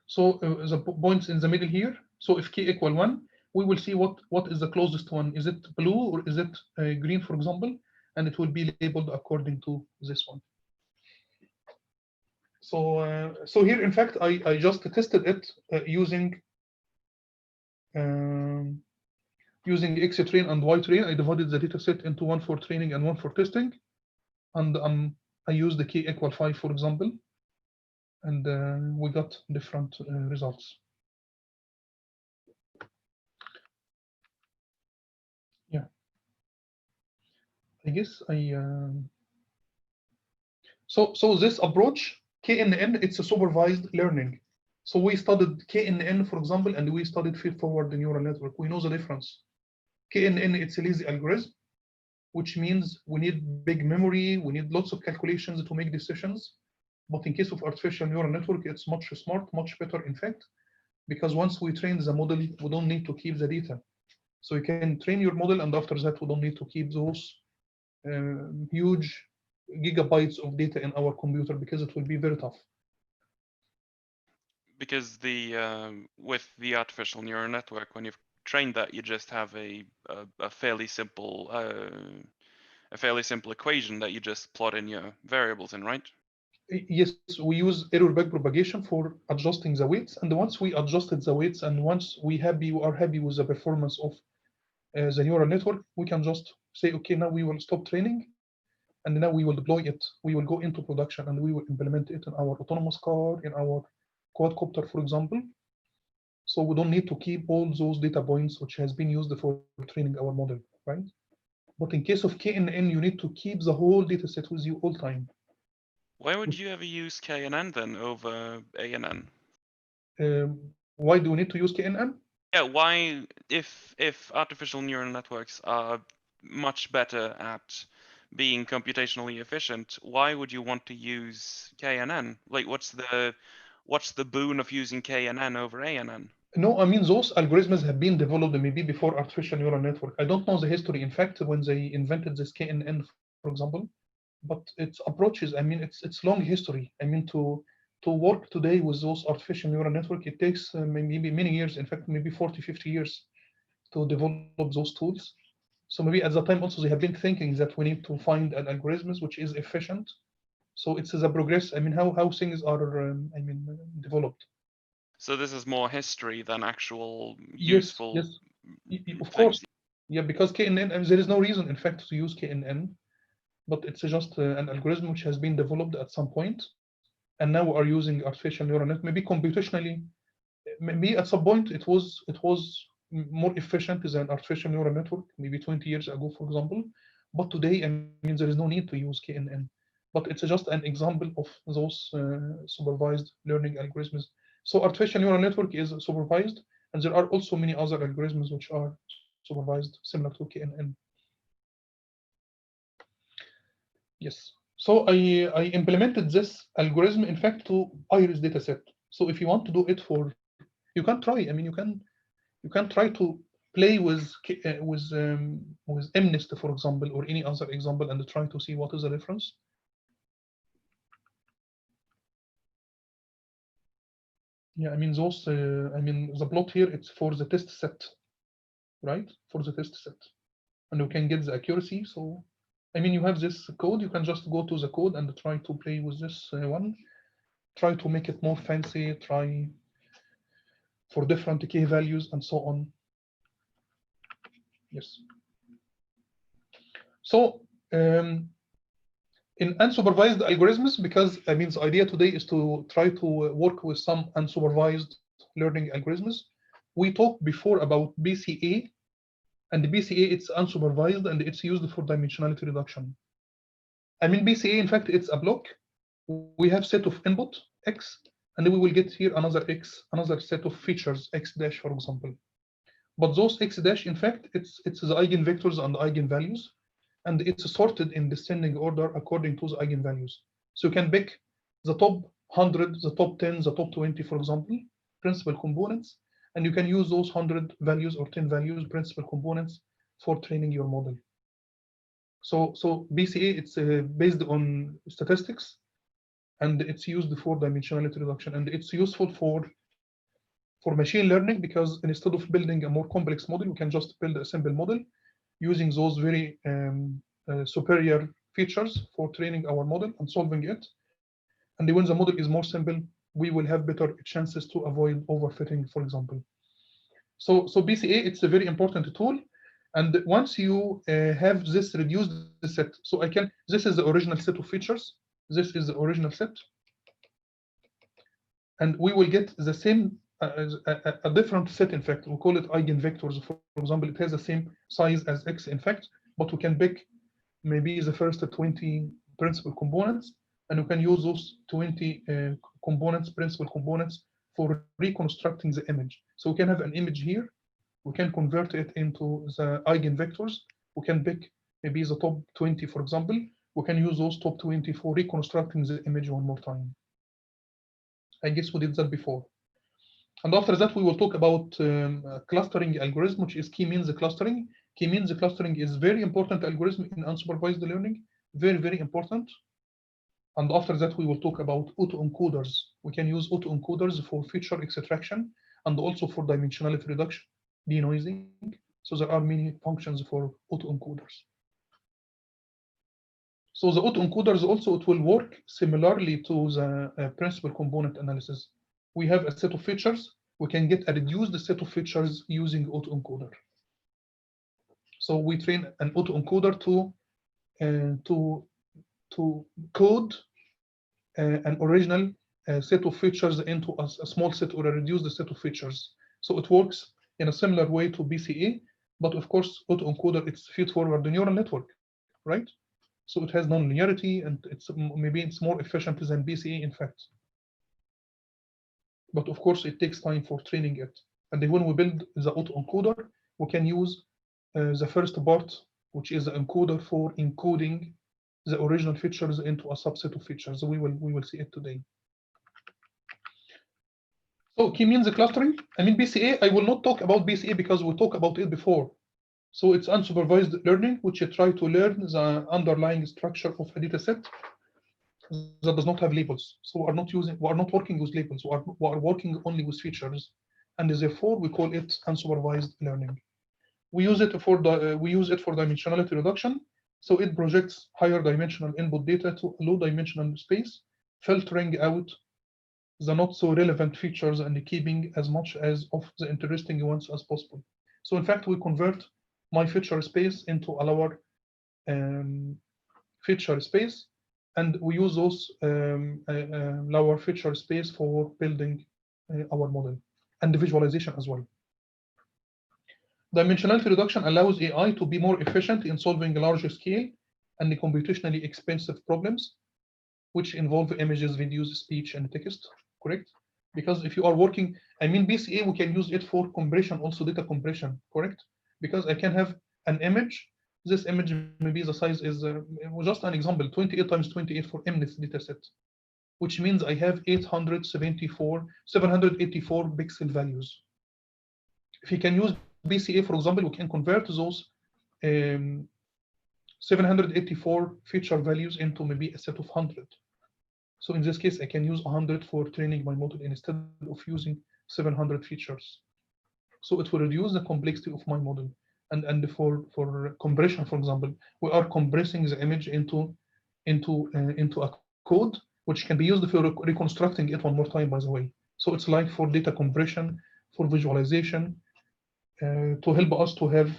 So the points in the middle here. So if k equal 1, we will see what is the closest one. Is it blue or is it green, for example? And it will be labeled according to this one. So so here, in fact, I just tested it using X-train and Y-train. I divided the data set into one for training and one for testing. And I used the k equal 5, for example. And we got different results. Yeah, I guess so this approach, KNN, it's a supervised learning. So we studied KNN, for example, and we studied feed-forward neural network. We know the difference. KNN, it's a lazy algorithm, which means we need big memory, we need lots of calculations to make decisions. But in case of artificial neural network, it's much smart, much better, in fact, because once we train the model, we don't need to keep the data. So you can train your model, and after that, we don't need to keep those huge gigabytes of data in our computer, because it will be very tough. Because with the artificial neural network, when you've trained that, you just have a fairly simple equation that you just plot in your variables in, right? Yes, we use error backpropagation for adjusting the weights, and once we adjusted the weights, and once we are happy with the performance of the neural network, we can just say, okay, now we will stop training, and now we will deploy it. We will go into production, and we will implement it in our autonomous car, in our quadcopter, for example. So we don't need to keep all those data points which has been used for training our model, right? But in case of KNN, you need to keep the whole data set with you all time. Why would you ever use KNN then over ANN? Why do we need to use KNN? Yeah, why, if artificial neural networks are much better at being computationally efficient, why would you want to use KNN? Like, what's the boon of using KNN over ANN? No, I mean, those algorithms have been developed maybe before artificial neural network. I don't know the history, in fact, when they invented this KNN, for example, but its approaches, I mean, it's long history. I mean, to work today with those artificial neural network, it takes maybe many years, in fact, maybe 40, 50 years to develop those tools. So maybe at the time also they have been thinking that we need to find an algorithms which is efficient. So it's the progress, I mean, how things are, developed. So this is more history than actual Yes, useful. yes, of things. course. Yeah, because KNN, and there is no reason, in fact, to use KNN, but it's just an algorithm which has been developed at some point, and now we are using artificial neural net. Maybe computationally, maybe at some point it was more efficient than artificial neural network, maybe 20 years ago, for example. But today, I mean, there is no need to use KNN. But it's just an example of those supervised learning algorithms. So artificial neural network is supervised, and there are also many other algorithms which are supervised, similar to KNN. Yes. So I implemented this algorithm, in fact, to Iris dataset. So if you want to do it for, you can try. I mean, you can try to play with MNIST, for example, or any other example, and try to see what is the difference. Yeah, I mean those. I mean the plot here. It's for the test set, right? For the test set, and you can get the accuracy. So, I mean, you have this code. You can just go to the code and try to play with this one. Try to make it more fancy. Try for different k values and so on. Yes. So in unsupervised algorithms, because I mean the idea today is to try to work with some unsupervised learning algorithms. We talked before about BCA, and the BCA it's unsupervised and it's used for dimensionality reduction. I mean BCA, in fact, it's a block. We have set of input x, and then we will get here another x, another set of features x dash, for example. But those x dash, in fact, it's the eigenvectors and eigenvalues, and it's sorted in descending order according to the eigenvalues. So you can pick the top 100, the top 10, the top 20, for example, principal components, and you can use those 100 values or 10 values, principal components, for training your model. So BCA, it's based on statistics, and it's used for dimensionality reduction, and it's useful for machine learning, because instead of building a more complex model, we can just build a simple model using those very superior features for training our model and solving it. And when the model is more simple, we will have better chances to avoid overfitting, for example. So BCA, it's a very important tool. And once you have this reduced set, so this is the original set of features. This is the original set. And we will get the same, a different set, in fact. We call it eigenvectors. For example, it has the same size as X, in fact, but we can pick maybe the first 20 principal components, and we can use those 20 principal components for reconstructing the image. So we can have an image here. We can convert it into the eigenvectors. We can pick maybe the top 20, for example. We can use those top 20 for reconstructing the image one more time. I guess we did that before. And after that, we will talk about clustering algorithm, which is k-means clustering. K-means clustering is very important algorithm in unsupervised learning, very, very important. And after that, we will talk about autoencoders. We can use autoencoders for feature extraction and also for dimensionality reduction, denoising. So there are many functions for autoencoders. So the autoencoders also, it will work similarly to the principal component analysis. We have a set of features. We can get a reduced set of features using autoencoder. So we train an autoencoder to code an original set of features into a small set or a reduced set of features. So it works in a similar way to BCA, but of course, autoencoder, it's feed-forward neural network, right? So it has non-linearity, and maybe it's more efficient than BCA, in fact. But of course, it takes time for training it. And then when we build the autoencoder, we can use the first part, which is the encoder for encoding the original features into a subset of features. So we will see it today. So k-means clustering. I mean BCA. I will not talk about BCA because we talked about it before. So it's unsupervised learning, which you try to learn the underlying structure of a data set that does not have labels. So we are not working with labels. We are working only with features, and therefore we call it unsupervised learning. We use it for dimensionality reduction. So it projects higher dimensional input data to low dimensional space, filtering out the not so relevant features and keeping as much as of the interesting ones as possible. So in fact, we convert my feature space into a lower feature space, and we use those lower feature space for building our model and the visualization as well. Dimensionality reduction allows AI to be more efficient in solving larger scale and computationally expensive problems, which involve images, videos, speech, and text, correct? Because if you are working, I mean, BCA, we can use it for compression, also data compression, correct? Because I can have an image. This image, maybe the size is just an example, 28 times 28 for MNIST dataset, which means I have 784 pixel values. If you can use BCA, for example, we can convert those 784 feature values into maybe a set of 100. So in this case, I can use 100 for training my model instead of using 700 features. So it will reduce the complexity of my model. And for compression, for example, we are compressing the image into a code which can be used for reconstructing it one more time, by the way. So it's like for data compression, for visualization, to help us to have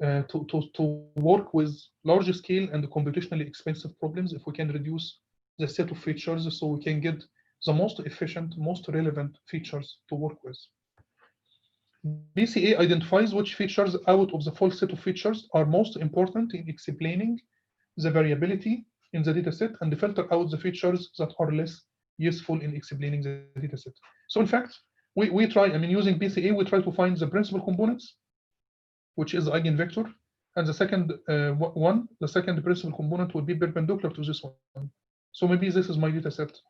to work with large scale and computationally expensive problems. If we can reduce the set of features, so we can get the most efficient, most relevant features to work with. BCA identifies which features out of the full set of features are most important in explaining the variability in the dataset, and filter out the features that are less useful in explaining the dataset. So in fact, we try, I mean, using BCA, we try to find the principal components, which is the eigenvector, and the second the second principal component will be perpendicular to this one. So maybe this is my dataset.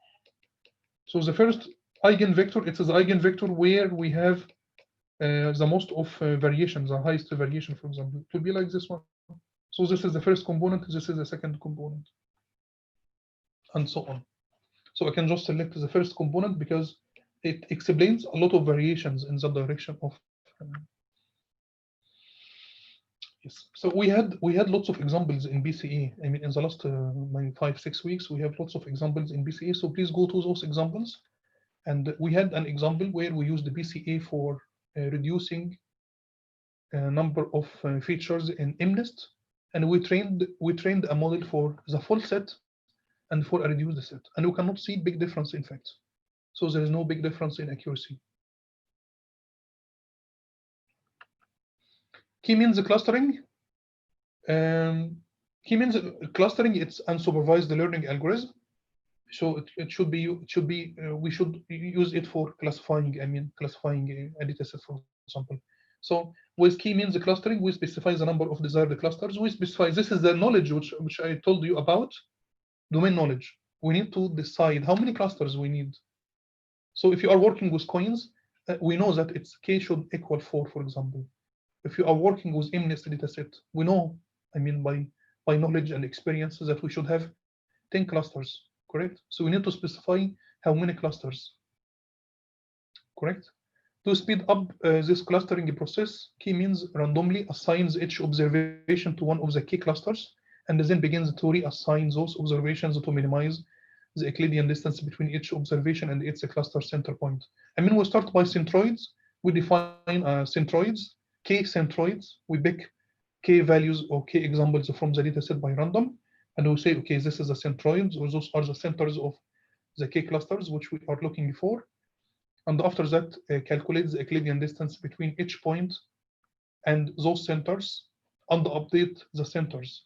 So the first eigenvector, it is the eigenvector where we have the most of variation, the highest variation, for example. It will be like this one. So this is the first component, this is the second component, and so on. So I can just select the first component because it explains a lot of variations in the direction of. Yes. So we had lots of examples in BCA. I mean, in the last 5-6 weeks, we have lots of examples in BCA. So please go to those examples. And we had an example where we used the BCA for reducing a number of features in MNIST, and we trained a model for the full set and for a reduced set, and we cannot see big difference in fact. So there is no big difference in accuracy. K-means clustering. K-means clustering, it's unsupervised learning algorithm. So we should use it for classifying. I mean, classifying a dataset, for example. So with k-means clustering, we specify the number of desired clusters. We specify, this is the knowledge which I told you about, domain knowledge. We need to decide how many clusters we need. So if you are working with coins, we know that it's k should equal 4, for example. If you are working with MNIST dataset, we know, I mean, by knowledge and experience, that we should have 10 clusters, correct? So we need to specify how many clusters, correct? To speed up this clustering process, k-means randomly assigns each observation to one of the k clusters, and then begins to reassign those observations to minimize the Euclidean distance between each observation and its cluster center point. I mean, we start by centroids. We define centroids, k centroids. We pick k values or k examples from the dataset by random, and we say, okay, this is the centroids, or those are the centers of the k clusters which we are looking for. And after that, calculate the Euclidean distance between each point and those centers, and update the centers.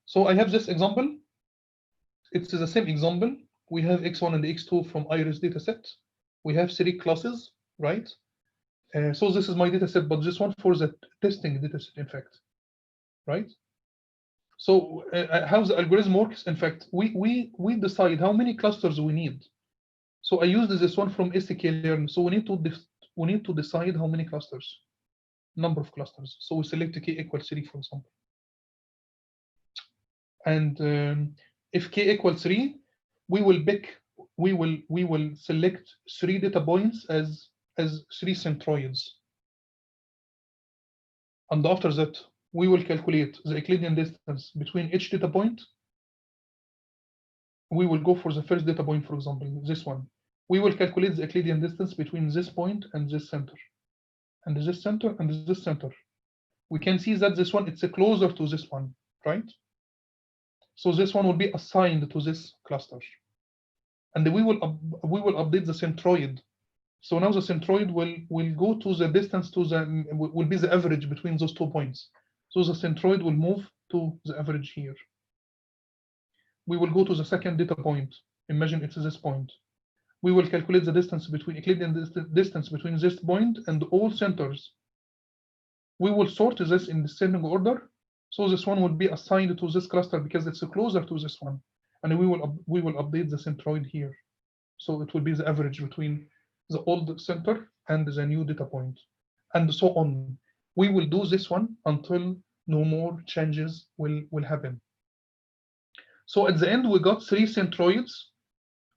So I have this example. It's the same example. We have x1 and x2 from IRIS dataset. We have 3 classes, right? So this is my dataset, but this one for the testing dataset, in fact, right? So how the algorithm works, in fact, we decide how many clusters we need. So I used this one from sklearn. So we need to decide how many clusters, number of clusters. So we select k equals 3, for example. And if k equals 3, we will select 3 data points as 3 centroids. And after that, we will calculate the Euclidean distance between each data point. We will go for the first data point, for example, this one. We will calculate the Euclidean distance between this point and this center, and this center and this center. We can see that this one, it's closer to this one, right? So this one will be assigned to this cluster, and we will update the centroid. So now the centroid will go to the distance to the will be the average between those 2 points. So the centroid will move to the average here. We will go to the second data point. Imagine it's this point. We will calculate the distance between Euclidean distance between this point and all centers. We will sort this in descending order. So this one will be assigned to this cluster because it's closer to this one. And we will update the centroid here. So it will be the average between the old center and the new data point, and so on. We will do this one until no more changes will happen. So at the end, we got 3 centroids.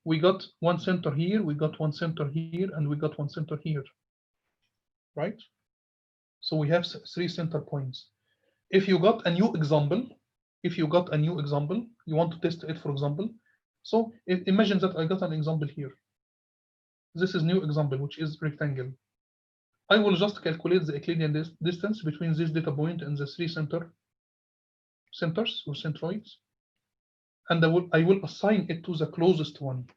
We got one center here, we got one center here, and we got one center here, right? So we have 3 center points. If you got a new example, you want to test it, for example. So imagine that I got an example here. This is new example, which is rectangle. I will just calculate the Euclidean distance between this data point and the 3 centers or centroids, and I will assign it to the closest one.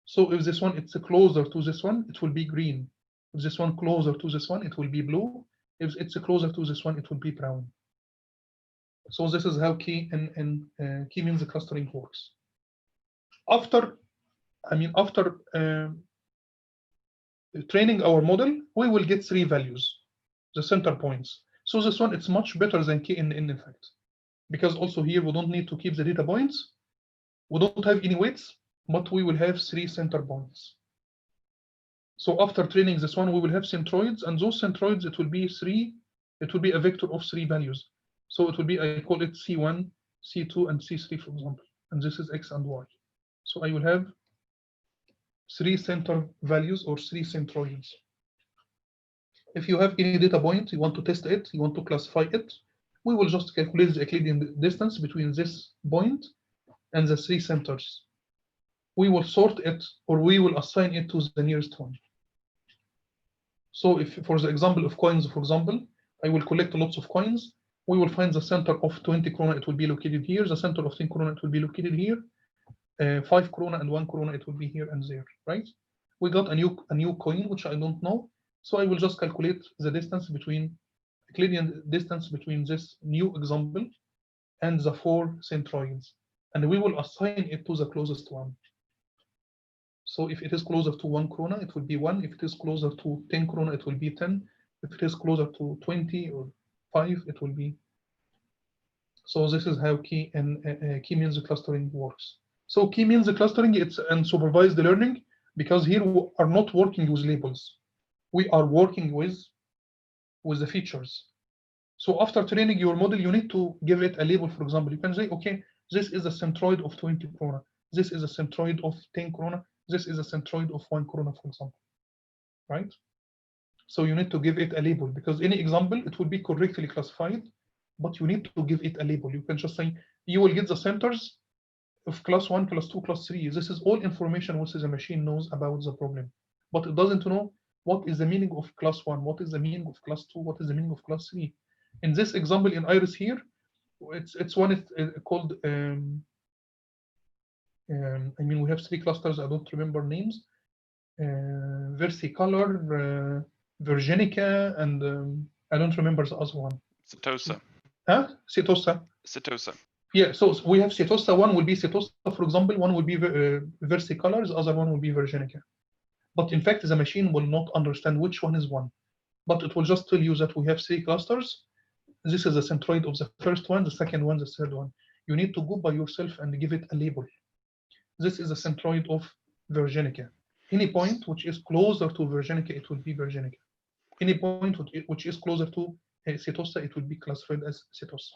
So if this one it's closer to this one, it will be green. If this one closer to this one, it will be blue. If it's closer to this one, it will be brown. So this is how K-means clustering works. After training our model, we will get 3 values, the center points. So this one, it's much better than KNN, in fact, because also here we don't need to keep the data points. We don't have any weights, but we will have 3 center points. So after training this one, we will have centroids, and those centroids, it will be a vector of 3 values. So it will be, I call it C1, C2, and C3, for example, and this is X and Y. So I will have 3 center values or 3 centroids. If you have any data point, you want to test it, you want to classify it, we will just calculate the Euclidean distance between this point and the 3 centers. We will sort it, or we will assign it to the nearest one. So if, for the example of coins, for example, I will collect lots of coins. We will find the center of 20 krona, it will be located here. The center of 10 krona, it will be located here. 5 krona and 1 krona, it will be here and there, right? We got a new coin, which I don't know. So I will just calculate the distance between, Euclidean distance between this new example and the 4 centroids. And we will assign it to the closest one. So if it is closer to 1 krona, it will be 1. If it is closer to 10 krona, it will be 10. If it is closer to 20 or 5, it will be. So this is how K-means clustering works. So K-means clustering, it's unsupervised learning, because here we are not working with labels. We are working with the features. So after training your model, you need to give it a label. For example, you can say, okay, this is a centroid of 20 krona. This is a centroid of 10 krona. This is a centroid of 1 krona, for example, right? So you need to give it a label, because any example, it will be correctly classified, but you need to give it a label. You can just say, you will get the centers of class 1, class 2, class 3. This is all information which the machine knows about the problem, but it doesn't know what is the meaning of class 1, what is the meaning of class 2, what is the meaning of class 3. In this example in Iris here, it's one called, I mean, we have 3 clusters, I don't remember names, Versicolor, Virginica, and I don't remember the other one. Setosa. Huh? Setosa. Setosa. Yeah, so we have Setosa. One will be Setosa, for example. One will be Versicolor. The other one will be Virginica. But in fact, the machine will not understand which one is one. But it will just tell you that we have 3 clusters. This is the centroid of the first one, the second one, the third one. You need to go by yourself and give it a label. This is the centroid of Virginica. Any point which is closer to Virginica, it will be Virginica. Any point which is closer to Setosa, it will be classified as Setosa.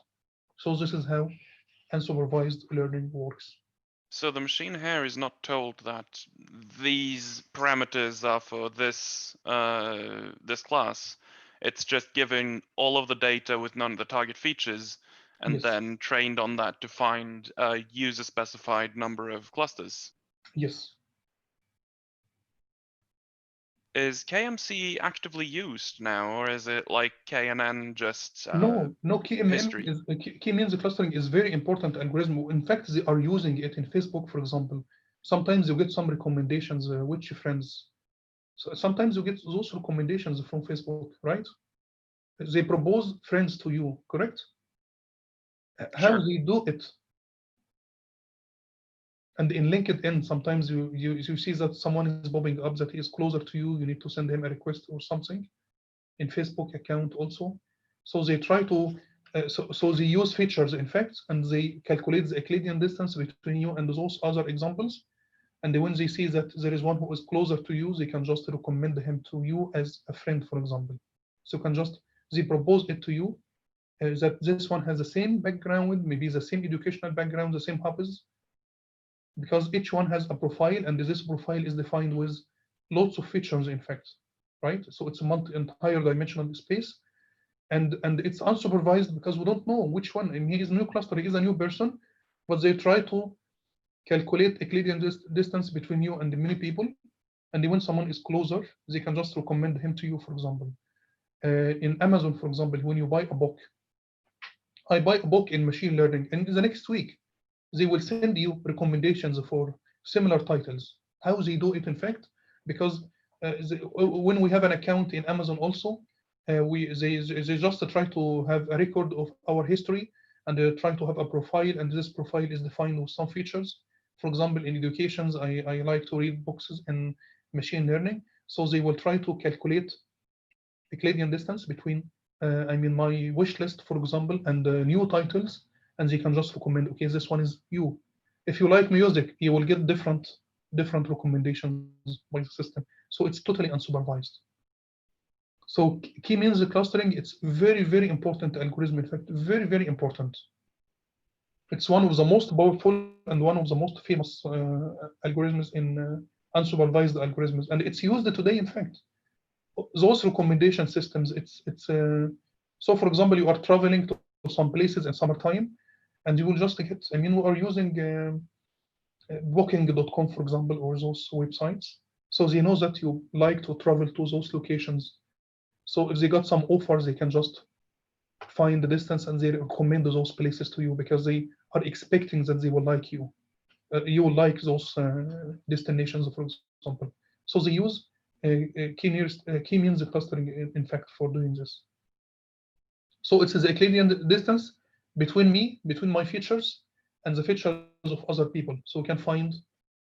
So this is how unsupervised learning works. So the machine here is not told that these parameters are for this this class. It's just giving all of the data with none of the target features, and Yes. then trained on that to find a user-specified number of clusters. Yes. Is KMC actively used now, or is it like KNN just No, KMN history? K-means clustering is very important algorithm. In fact, they are using it in Facebook, for example. Sometimes you get some recommendations, which friends. So sometimes you get those recommendations from Facebook, right? They propose friends to you, correct? How Sure. they do it? And in LinkedIn, sometimes you see that someone is popping up that he is closer to you. You need to send him a request or something. In Facebook account also. So they try to, so they use features, in fact, and they calculate the Euclidean distance between you and those other examples. And when they see that there is one who is closer to you, they can just recommend him to you as a friend, for example. So you can just, they propose it to you that this one has the same background, maybe the same educational background, the same hobbies, because each one has a profile, and this profile is defined with lots of features, in fact, right? So it's a entire dimensional space, and it's unsupervised because we don't know which one. I mean, he is a new cluster, he is a new person, but they try to calculate Euclidean distance between you and many people, and when someone is closer, they can just recommend him to you, for example. In Amazon, for example, when you buy a book, I buy a book in machine learning, and the next week, they will send you recommendations for similar titles. How they do it, in fact, because when we have an account in Amazon also, they just try to have a record of our history, and they try to have a profile, and this profile is defined with some features. For example, in educations, I like to read books in machine learning, so they will try to calculate Euclidean distance between, I mean, my wish list, for example, and new titles, and they can just recommend, okay, this one is you. If you like music, you will get different recommendations by the system. So it's totally unsupervised. So k-means clustering, it's very important algorithm, in fact, very important. It's one of the most powerful and one of the most famous algorithms in unsupervised algorithms, and it's used today, in fact. Those recommendation systems, so for example, you are traveling to some places in summertime, and you will just get, I mean, we are using booking.com, for example, or those websites. So they know that you like to travel to those locations. So if they got some offers, they can just find the distance and they recommend those places to you because they are expecting that they will like you. You will like those destinations, for example. So they use k-means clustering, in fact, for doing this. So it's the Euclidean distance between my features and the features of other people. So we can find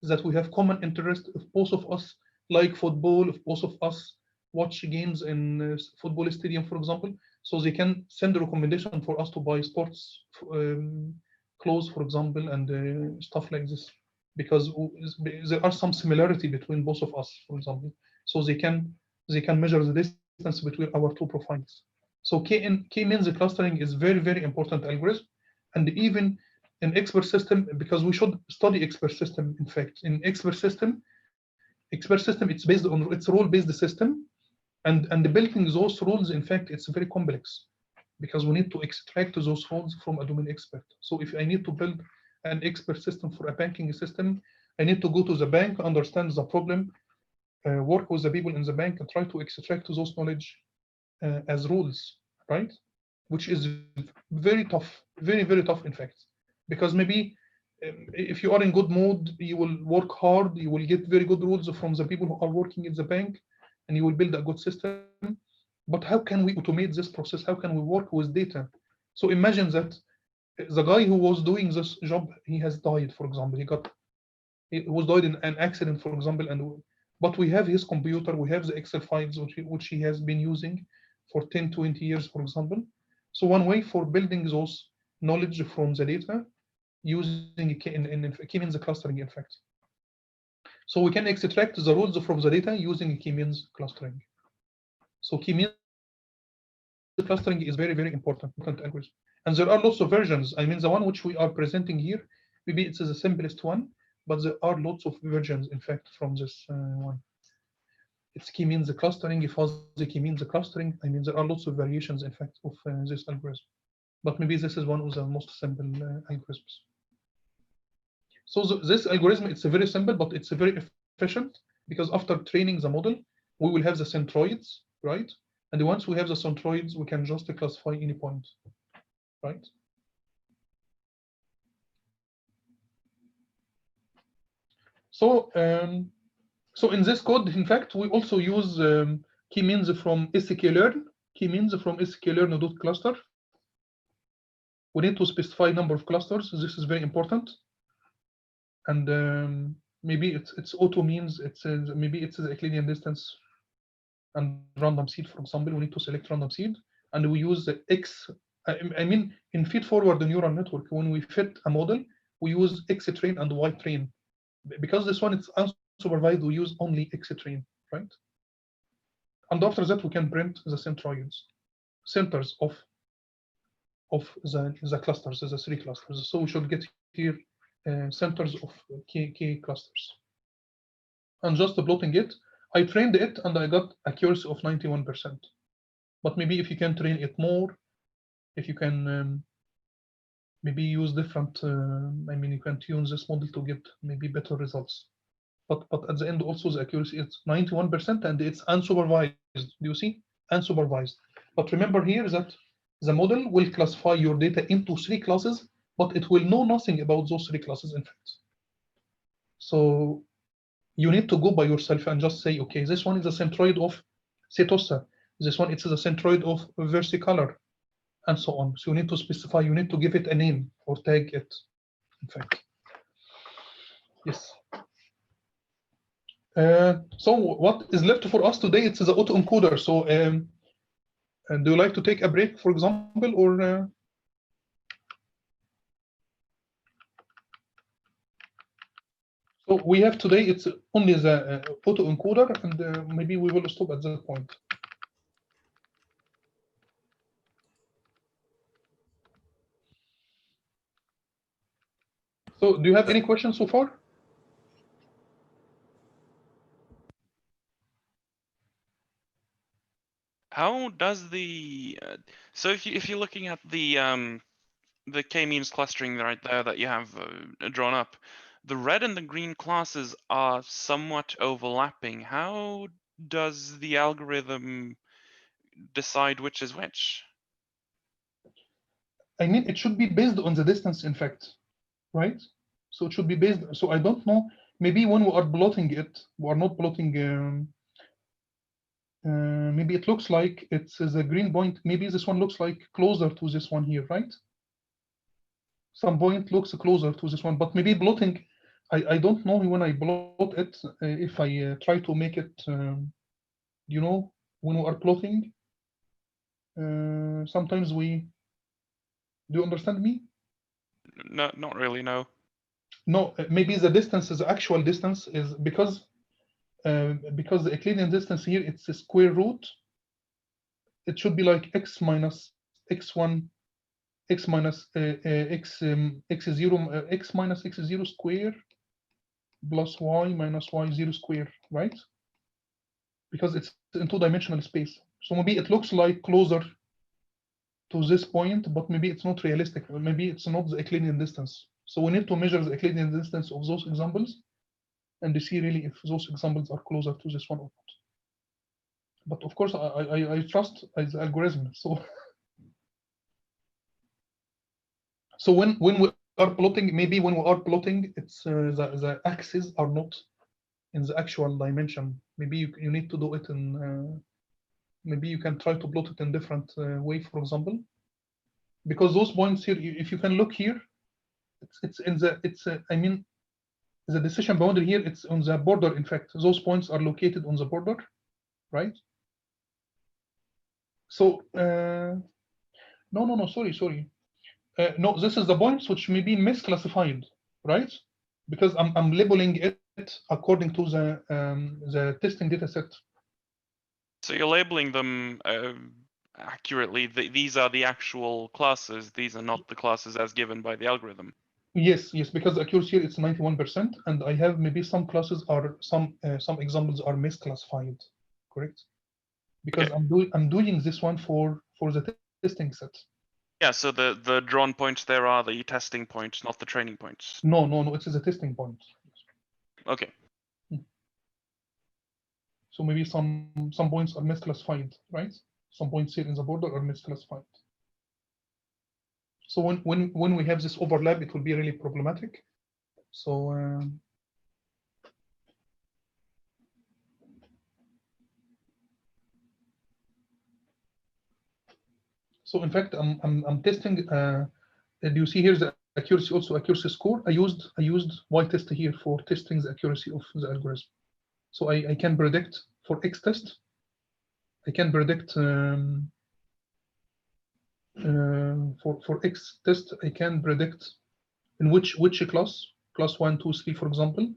that we have common interest if both of us like football, if both of us watch games in football stadium, for example. So they can send a recommendation for us to buy sports clothes, for example, and stuff like this, because there are some similarity between both of us, for example. So they can measure the distance between our two profiles. So k-means clustering is very important algorithm, and even in expert system, because we should study expert system. In fact, in expert system, it's based on, it's role-based system, and building those rules, in fact, it's very complex because we need to extract those rules from a domain expert. So if I need to build an expert system for a banking system, I need to go to the bank, understand the problem, work with the people in the bank, and try to extract those knowledge as rules, right? Which is very tough, very tough, in fact, because maybe if you are in good mood, you will work hard, you will get very good rules from the people who are working in the bank, and you will build a good system. But how can we automate this process? How can we work with data? So imagine that the guy who was doing this job, he has died, for example. He was died in an accident, for example, but we have his computer, we have the Excel files which he has been using for 10, 20 years, for example. So one way for building those knowledge from the data using k-means clustering, in fact. So we can extract the rules from the data using k-means clustering. So k-means clustering is very important algorithm. And there are lots of versions. I mean, the one which we are presenting here, maybe it's the simplest one, but there are lots of versions, in fact, from this one. It's k-means clustering, fuzzy k-means clustering. I mean, there are lots of variations, in fact, of this algorithm. But maybe this is one of the most simple algorithms. So this algorithm, it's very simple, but it's very efficient, because after training the model, we will have the centroids, right? And once we have the centroids, we can just classify any point, right? So, so in this code, in fact, we also use k-means from sklearn, k-means from sklearn.cluster. We need to specify number of clusters. This is very important. and maybe it's auto means maybe it's the Euclidean distance and random seed, for example. We need to select random seed, and we use the X. I mean, in feed-forward neural network, when we fit a model, we use X-train and Y-train. Because this one is unsupervised, we use only X-train, right? And after that, we can print the centers of the clusters, the 3 clusters. So we should get here centers of k clusters. And just plotting it, I trained it and I got accuracy of 91%. But maybe if you can train it more, if you can maybe use different, I mean, you can tune this model to get maybe better results. But at the end, also the accuracy is 91%, and it's unsupervised. Do you see? Unsupervised. But remember here that the model will classify your data into 3 classes, but it will know nothing about those 3 classes, in fact. So you need to go by yourself and just say, okay, this one is a centroid of Setosa. This one, it's a centroid of versicolor, and so on. So you need to specify, you need to give it a name or tag it, in fact. Yes. So what is left for us today? It's the autoencoder. So do you like to take a break, for example, or? So we have today, it's only the autoencoder, and maybe we will stop at that point. So do you have any questions so far? How does the so if you're looking at the k-means clustering right there that you have drawn up, the red and the green classes are somewhat overlapping. How does the algorithm decide which is which? I mean, it should be based on the distance, in fact, right? So it should be based. So I don't know. Maybe when we are plotting it, we are not plotting. Maybe it looks like it's the green point. Maybe this one looks like closer to this one here, right? Some point looks closer to this one, but maybe plotting, I don't know when I plot it, if I try to make it, you know, when we are plotting, sometimes we, do you understand me? No, not really, no. No, maybe the distance is actual distance is because the Euclidean distance here, it's a square root. It should be like x minus x1, x minus x0, x minus x0 square plus y minus y0 square, right? Because it's in 2-dimensional space. So maybe it looks like closer to this point, but maybe it's not realistic. Maybe it's not the Euclidean distance. So we need to measure the Euclidean distance of those examples and to see really if those examples are closer to this one or not. But of course, I trust the algorithm. So when we are plotting, maybe when we are plotting, it's the axes are not in the actual dimension. Maybe you need to do it in. Maybe you can try to plot it in different way, for example, because those points here, if you can look here, it's in the I mean, the decision boundary here, it's on the border. In fact, those points are located on the border, right? So no, sorry. No, this is the points which may be misclassified, right? Because I'm labeling it according to the testing data set. So you're labeling them accurately. These are the actual classes. These are not the classes as given by the algorithm. Yes, because the accuracy here it's 91%, and I have maybe some classes are some examples are misclassified, correct? Because okay. I'm doing this one for the testing set. Yeah, so the drawn points there are the testing points, not the training points. No, it's a testing point. Okay. So maybe some points are misclassified, right? Some points here in the border are misclassified. So when we have this overlap, it will be really problematic. So so in fact, I'm testing. Do you see here the accuracy, also accuracy score, I used y-test here for testing the accuracy of the algorithm. So I can predict for X test, I can predict for X test, I can predict in which class 1, 2, 3, for example.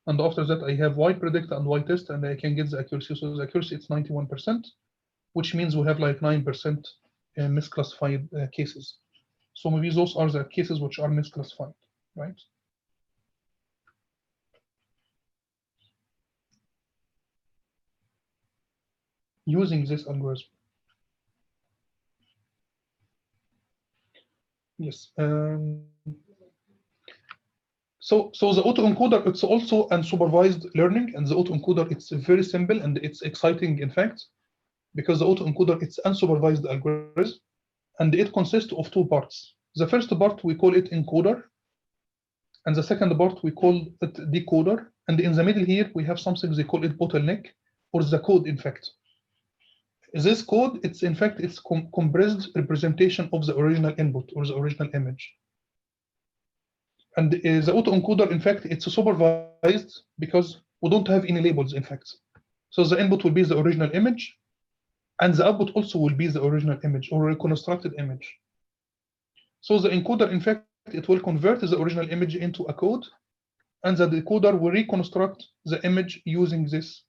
And after that, I have Y predict and Y test, and I can get the accuracy. So the accuracy it's 91%, which means we have like 9% misclassified cases. So maybe those are the cases which are misclassified, right? Using this algorithm. Yes. So the autoencoder, it's also unsupervised learning, and the autoencoder, it's very simple and it's exciting, in fact, because the autoencoder, it's unsupervised algorithm, and it consists of two parts. The first part, we call it encoder, and the second part, we call it decoder, and in the middle here, we have something they call it bottleneck, or the code, in fact. This code, it's in fact, it's compressed representation of the original input or the original image. And the autoencoder, in fact, it's supervised because we don't have any labels, in fact. So the input will be the original image, and the output also will be the original image or reconstructed image. So the encoder, in fact, it will convert the original image into a code, and the decoder will reconstruct the image using this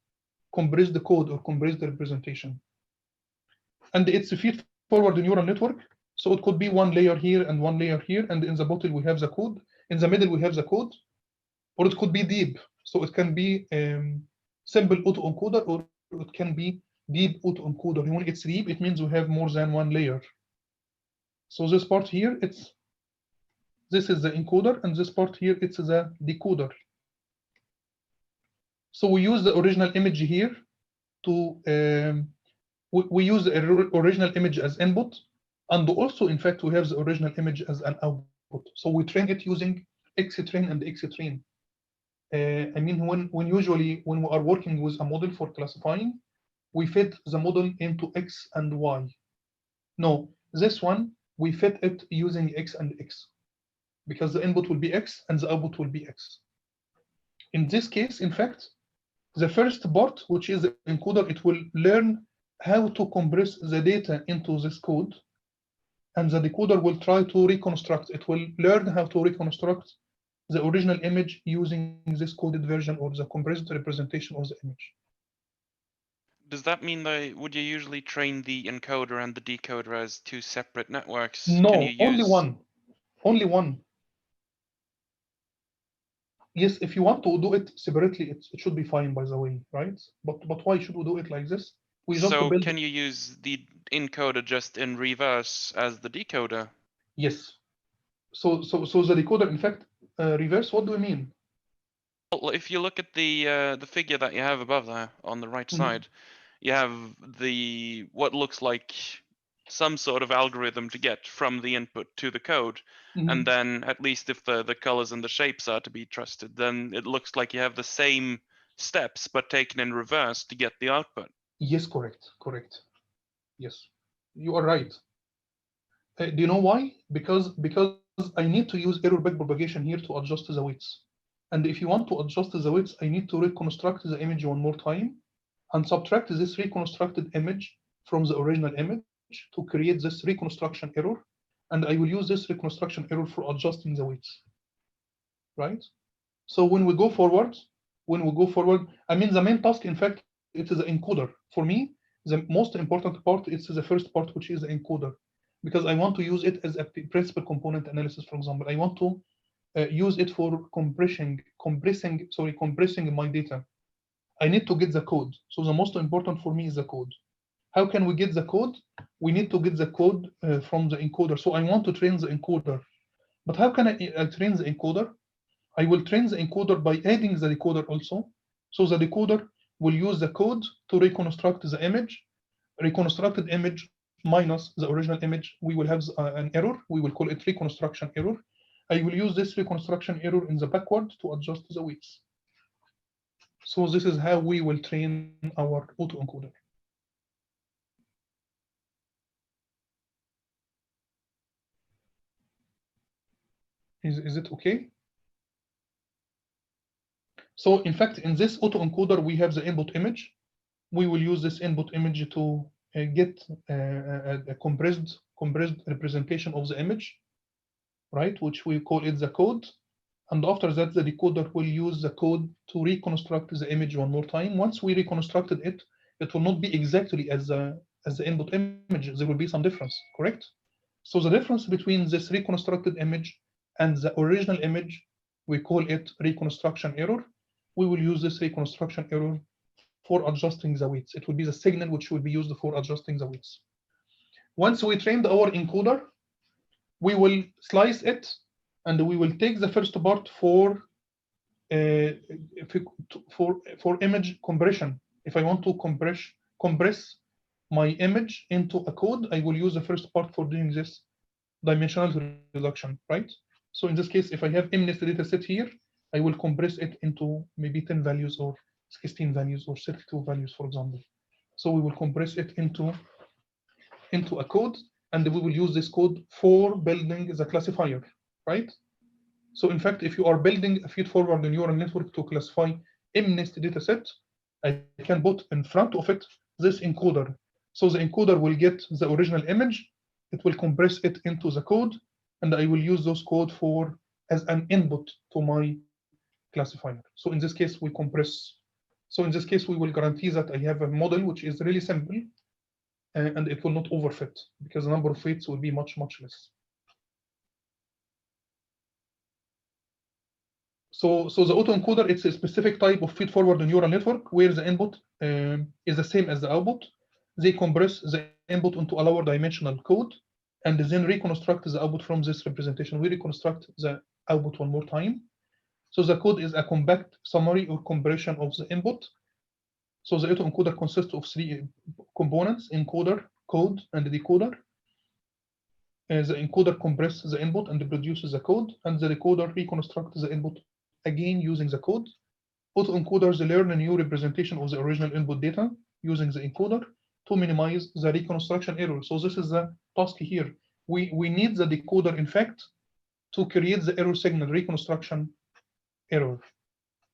compressed code or compressed representation. And it's a feed-forward neural network, so it could be one layer here and one layer here, and in the bottom we have the code. In the middle we have the code, or it could be deep. So it can be simple autoencoder, or it can be deep autoencoder. When it's deep, it means we have more than one layer. So this part here, this is the encoder, and this part here, it's the decoder. So we use the original image here to we use the original image as input, and also, in fact, we have the original image as an output. So we train it using XTrain and XTrain. I mean, when usually when we are working with a model for classifying, we fit the model into X and Y. No, this one, we fit it using X and X, because the input will be X and the output will be X. In this case, in fact, the first part, which is the encoder, it will learn how to compress the data into this code, and the decoder will try to reconstruct. It will learn how to reconstruct the original image using this coded version or the compressed representation of the image. Does that mean that would you usually train the encoder and the decoder as two separate networks? No, Can you use... only one. Only one. Yes, if you want to do it separately, it should be fine, by the way, right? But why should we do it like this? We just So build... can you use the encoder just in reverse as the decoder? Yes. So the decoder, in fact, reverse. What do we mean? Well, if you look at the figure that you have above there on the right side, you have what looks like some sort of algorithm to get from the input to the code. And then, at least if the colors and the shapes are to be trusted, then it looks like you have the same steps but taken in reverse to get the output. Yes, correct. Yes, you are right. Do you know why? Because I need to use error backpropagation here to adjust the weights. And if you want to adjust the weights, I need to reconstruct the image one more time and subtract this reconstructed image from the original image to create this reconstruction error. And I will use this reconstruction error for adjusting the weights, right? So when we go forward, I mean, the main task, in fact, it is the encoder. For me, the most important part is the first part, which is the encoder, because I want to use it as a principal component analysis, for example. I want to use it for compressing my data. I need to get the code. So the most important for me is the code. How can we get the code? We need to get the code from the encoder. So I want to train the encoder. But how can I train the encoder? I will train the encoder by adding the decoder also. So the decoder will use the code to reconstruct the image. Reconstructed image minus the original image, we will have an error. We will call it reconstruction error. I will use this reconstruction error in the backward to adjust the weights. So this is how we will train our autoencoder. Is it okay? So in fact, in this autoencoder, we have the input image. We will use this input image to get a compressed representation of the image, right? Which we call it the code. And after that, the decoder will use the code to reconstruct the image one more time. Once we reconstructed it, it will not be exactly as the input image. There will be some difference, correct? So the difference between this reconstructed image and the original image, we call it reconstruction error. We will use this reconstruction error for adjusting the weights. It will be the signal which will be used for adjusting the weights. Once we trained our encoder, we will slice it, and we will take the first part for image compression. If I want to compress my image into a code, I will use the first part for doing this dimensional reduction, right? So in this case, if I have MNIST data set here, I will compress it into maybe 10 values or 16 values or 32 values, for example. So we will compress it into a code, and we will use this code for building the classifier, right? So in fact, if you are building a feed-forward neural network to classify MNIST dataset, I can put in front of it this encoder. So the encoder will get the original image, it will compress it into the code, and I will use those code as an input to my classifier. So in this case, we compress. So in this case, we will guarantee that I have a model which is really simple, and it will not overfit because the number of weights will be much, much less. So the autoencoder, it's a specific type of feed-forward neural network where the input is the same as the output. They compress the input into a lower dimensional code and then reconstruct the output from this representation. We reconstruct the output one more time. So the code is a compact summary or compression of the input. So the autoencoder consists of 3 components: encoder, code, and decoder. The encoder compresses the input and produces the code, and the decoder reconstructs the input again using the code. Autoencoders learn a new representation of the original input data using the encoder to minimize the reconstruction error. So this is the task here. We need the decoder, in fact, to create the error signal, reconstruction error,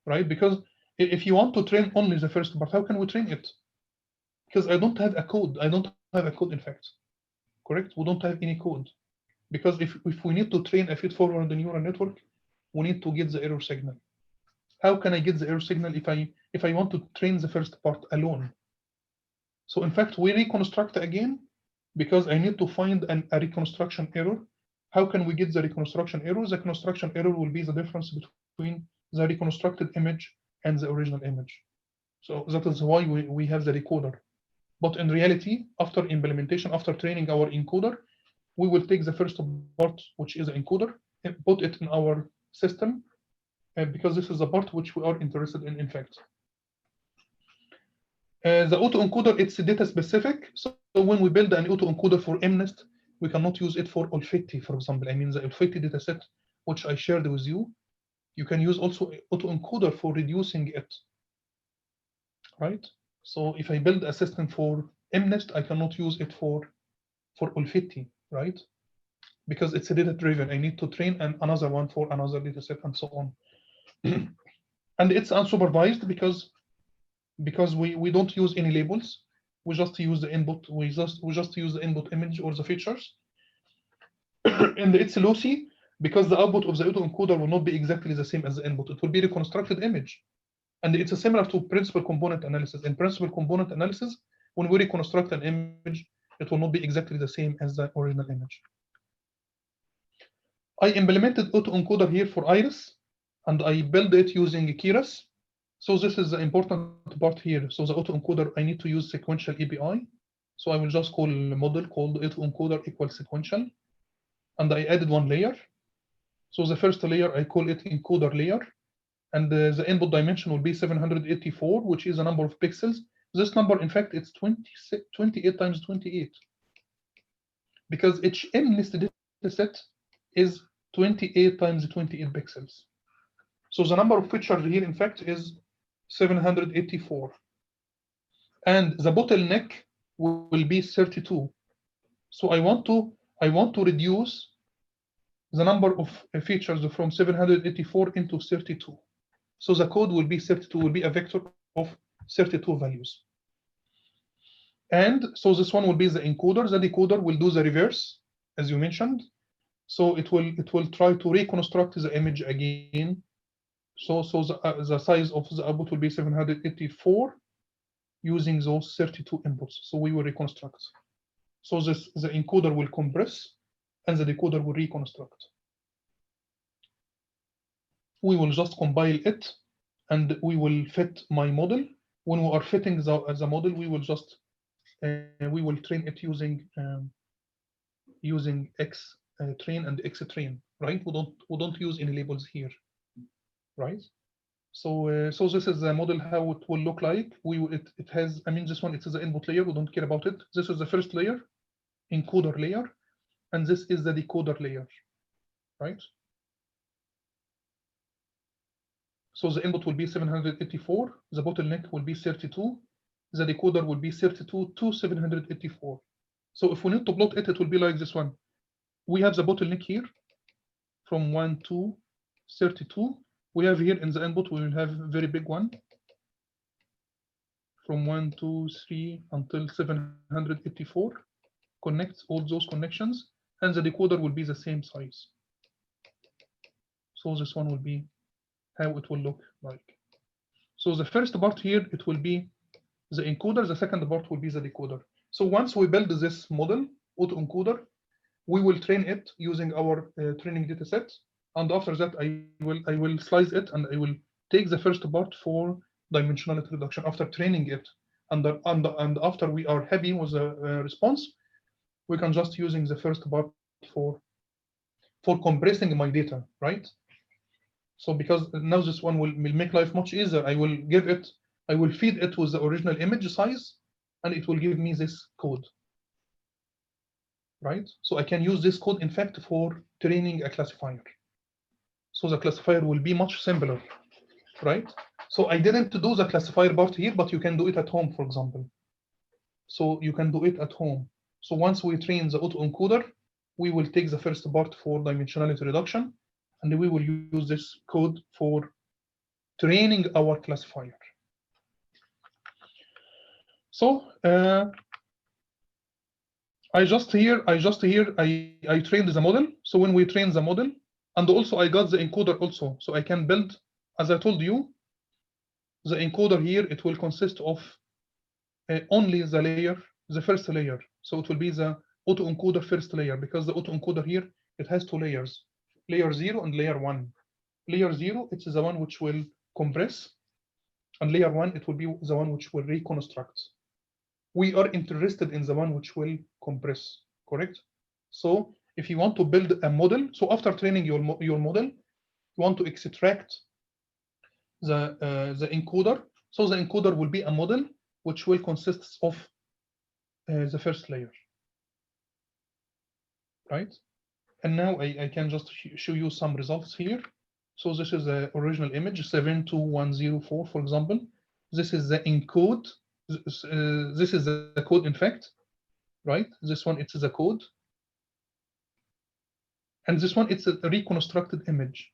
right? Because if you want to train only the first part, how can we train it? Because I don't have a code. I don't have a code, in fact. Correct? We don't have any code. Because if we need to train a feed-forward neural network, we need to get the error signal. How can I get the error signal if I want to train the first part alone? So in fact, we reconstruct again because I need to find a reconstruction error. How can we get the reconstruction error? The reconstruction error will be the difference between the reconstructed image and the original image. So that is why we have the decoder. But in reality, after implementation, after training our encoder, we will take the first part, which is the encoder, and put it in our system, because this is the part which we are interested in fact. The autoencoder, it's data specific. So when we build an autoencoder for MNIST, we cannot use it for Olfetti, for example. I mean, the Olfetti dataset, which I shared with you, you can use also autoencoder for reducing it, right? So if I build a system for MNIST, I cannot use it for Olfetti, right? Because it's a data-driven. I need to train another one for another dataset and so on. And it's unsupervised because we don't use any labels. We just use the input. We just use the input image or the features. And it's lossy because the output of the autoencoder will not be exactly the same as the input. It will be a reconstructed image. And it's similar to principal component analysis. In principal component analysis, when we reconstruct an image, it will not be exactly the same as the original image. I implemented autoencoder here for Iris, and I built it using Keras. So this is the important part here. So the autoencoder, I need to use sequential API. So I will just call a model called autoencoder equals sequential. And I added one layer. So the first layer, I call it encoder layer. And the input dimension will be 784, which is the number of pixels. This number, in fact, it's 28 times 28. Because each MNIST dataset is 28 times 28 pixels. So the number of features here, in fact, is 784. And the bottleneck will be 32. So I want to reduce the number of features from 784 into 32. So the code will be 32, will be a vector of 32 values. And so this one will be the encoder. The decoder will do the reverse, as you mentioned. So it will try to reconstruct the image again. So the size of the output will be 784 using those 32 inputs. So we will reconstruct. So the encoder will compress and the decoder will reconstruct. We will just compile it and we will fit my model. When we are fitting the model, we will just we will train it using X train and X train, right? We don't use any labels here, right? So so this is the model how it will look like. It has, I mean, this one, it is the input layer. We don't care about it. This is the first layer, encoder layer, and this is the decoder layer, right? So the input will be 784. The bottleneck will be 32. The decoder will be 32 to 784. So if we need to plot it, it will be like this one. We have the bottleneck here from 1 to 32. We have here in the input, we will have a very big one from 1, 2, 3 until 784. Connects all those connections, and the decoder will be the same size. So this one will be how it will look like. So the first part here, it will be the encoder. The second part will be the decoder. So once we build this model, autoencoder, we will train it using our training data set. And after that, I will slice it and I will take the first part for dimensionality reduction after training it. And after we are happy with the response, we can just using the first part for compressing my data, right? So because now this one will make life much easier. I will feed it with the original image size, and it will give me this code, right? So I can use this code, in fact, for training a classifier. So the classifier will be much simpler, right? So I didn't do the classifier part here, but you can do it at home, for example. So you can do it at home. So once we train the autoencoder, we will take the first part for dimensionality reduction, and we will use this code for training our classifier. So I trained the model. So when we train the model, and also I got the encoder also, so I can build, as I told you, the encoder here, it will consist of only the layer, the first layer. So it will be the autoencoder first layer, because the autoencoder here, it has two layers, layer 0 and layer 1. Layer 0, it's the one which will compress, and layer 1, it will be the one which will reconstruct. We are interested in the one which will compress, correct? So if you want to build a model, so after training your model, you want to extract the encoder. So the encoder will be a model which will consist of the first layer, right? And now I can just show you some results here. So this is the original image, 72104, for example. This is the encode. This is the code, in fact, right? This one, it's the code. And this one, it's a reconstructed image.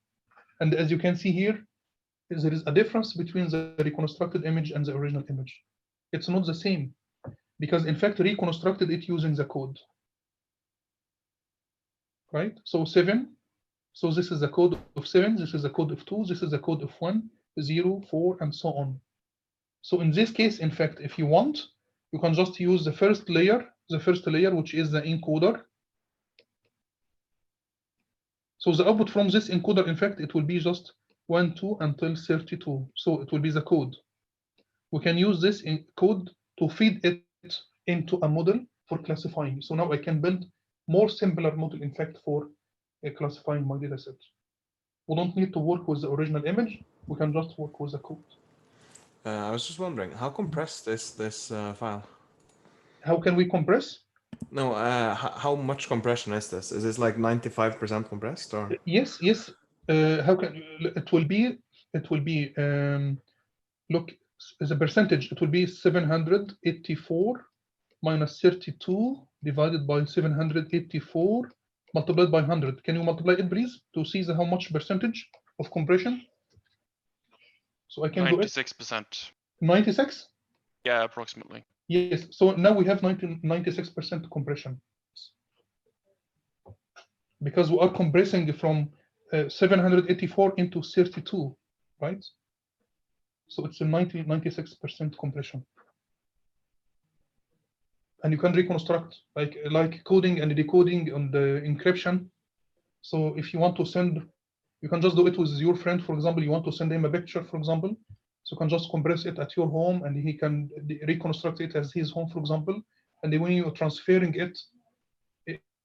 And as you can see here, there is a difference between the reconstructed image and the original image. It's not the same, because in fact, reconstructed it using the code, right? So 7, so this is the code of 7, this is the code of 2, this is the code of 1, 0, 4, and so on. So in this case, in fact, if you want, you can just use the first layer, which is the encoder. So the output from this encoder, in fact, it will be just 1, 2 until 32. So it will be the code. We can use this in code to feed it into a model for classifying. So now I can build more simpler model, in fact, for classifying my data set. We don't need to work with the original image. We can just work with the code. I was just wondering, how compressed is this file? How can we compress? No, how much compression is this? Is this like 95% compressed, or? Yes. How can it will be? Look, as a percentage, it will be 784 minus 32 divided by 784 multiplied by 100. Can you multiply it, please, to see how much percentage of compression? So I can do it. 96%. 96? Yeah, approximately. Yes. So now we have 96% compression. Because we are compressing from 784 into 32, right? So it's a 96% compression. And you can reconstruct like coding and decoding on the encryption. So if you want to send, you can just do it with your friend. For example, you want to send him a picture, for example. So you can just compress it at your home and he can reconstruct it as his home, for example. And then when you are transferring it,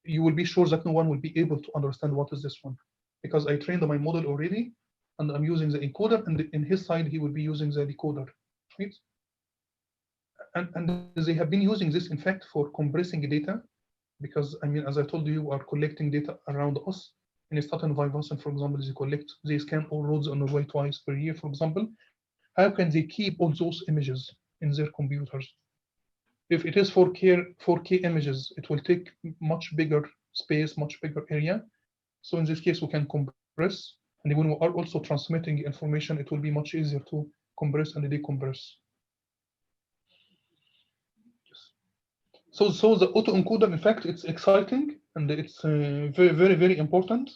you will be sure that no one will be able to understand what is this one. Because I trained my model already and I'm using the encoder, and in his side, he will be using the decoder, right? And they have been using this, in fact, for compressing data, because, I mean, as I told you, we are collecting data around us. In Staten Vivassen, for example, they scan all roads on the way twice per year, for example. How can they keep all those images in their computers? If it is 4K images, it will take much bigger space, much bigger area. So in this case, we can compress. And when we are also transmitting information, it will be much easier to compress and decompress. So the autoencoder, in fact, it's exciting and it's very, very, very important.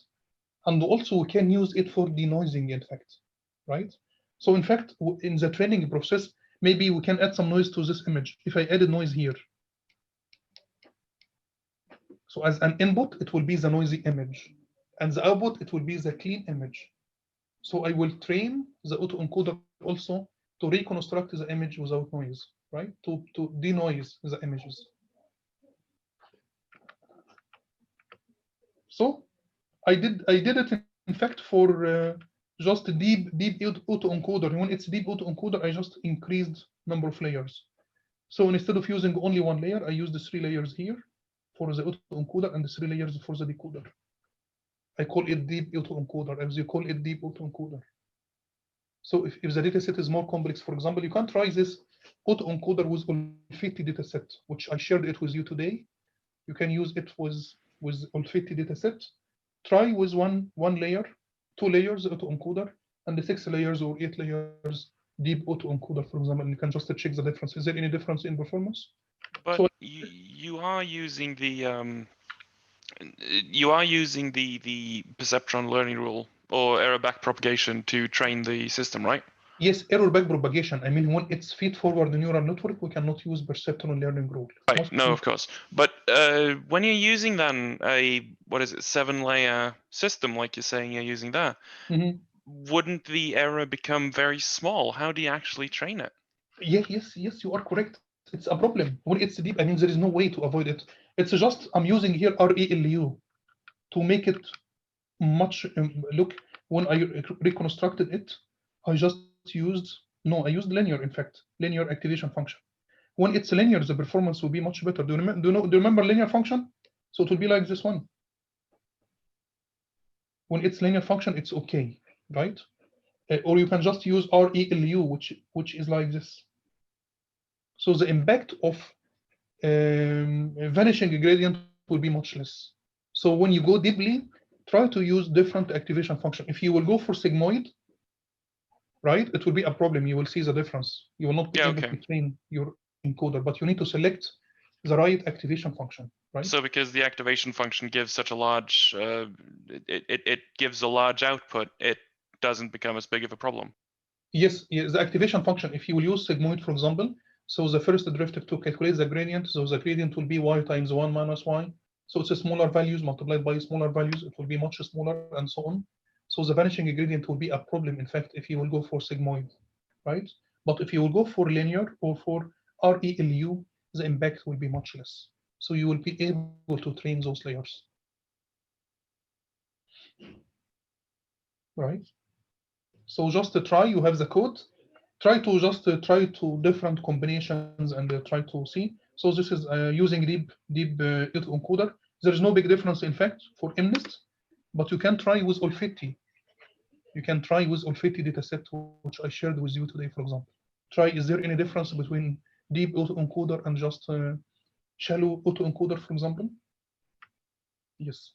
And also we can use it for denoising, in fact, right? So in fact, in the training process, maybe we can add some noise to this image. If I added noise here, so as an input, it will be the noisy image, and the output, it will be the clean image. So I will train the autoencoder also to reconstruct the image without noise, right? To denoise the images. So I did it, in fact, for just a deep autoencoder. When it's deep autoencoder, I just increased number of layers. So instead of using only one layer, I used the 3 layers here for the autoencoder and the 3 layers for the decoder. I call it deep autoencoder, as you call it deep autoencoder. So if the data set is more complex, for example, you can try this autoencoder with Olfetti dataset, which I shared it with you today. You can use it with Olfetti dataset. Try with one layer, 2 layers autoencoder, and the 6 layers or 8 layers deep autoencoder, for example, and you can just check the difference. Is there any difference in performance? But so, you are using the perceptron learning rule or error backpropagation to train the system, right? Yes, error backpropagation. I mean, when it's feed-forward neural network, we cannot use perceptron learning rule. Right. No, of course. But when you're using then a 7-layer system, like you're saying you're using there, wouldn't the error become very small? How do you actually train it? Yes, you are correct. It's a problem. When it's deep, I mean, there is no way to avoid it. It's just, I'm using here ReLU to make it much, look, when I reconstructed it, I just used linear, in fact, linear activation function. When it's linear, the performance will be much better. Do you remember linear function? So it will be like this one. When it's linear function, it's okay, right? Or you can just use ReLU, which is like this. So the impact of vanishing gradient will be much less. So when you go deeply, try to use different activation function. If you will go for sigmoid, right, it will be a problem. You will see the difference. You will not be able to train your encoder, but you need to select the right activation function, right? So because the activation function gives such a large, it gives a large output, it doesn't become as big of a problem. Yes, the activation function, if you will use sigmoid, for example, so the first derivative to calculate the gradient, so the gradient will be y times 1 minus y. So it's a smaller values multiplied by smaller values, it will be much smaller and so on. So the vanishing gradient will be a problem, in fact, if you will go for sigmoid, right? But if you will go for linear or for ReLU, the impact will be much less. So you will be able to train those layers, right? So just to try, you have the code. Try to different combinations and try to see. So this is using deep autoencoder. There is no big difference, in fact, for MNIST, but you can try with Olfetti. You can try with Olfetti dataset, which I shared with you today, for example. Try, is there any difference between deep autoencoder and just shallow autoencoder, for example? Yes.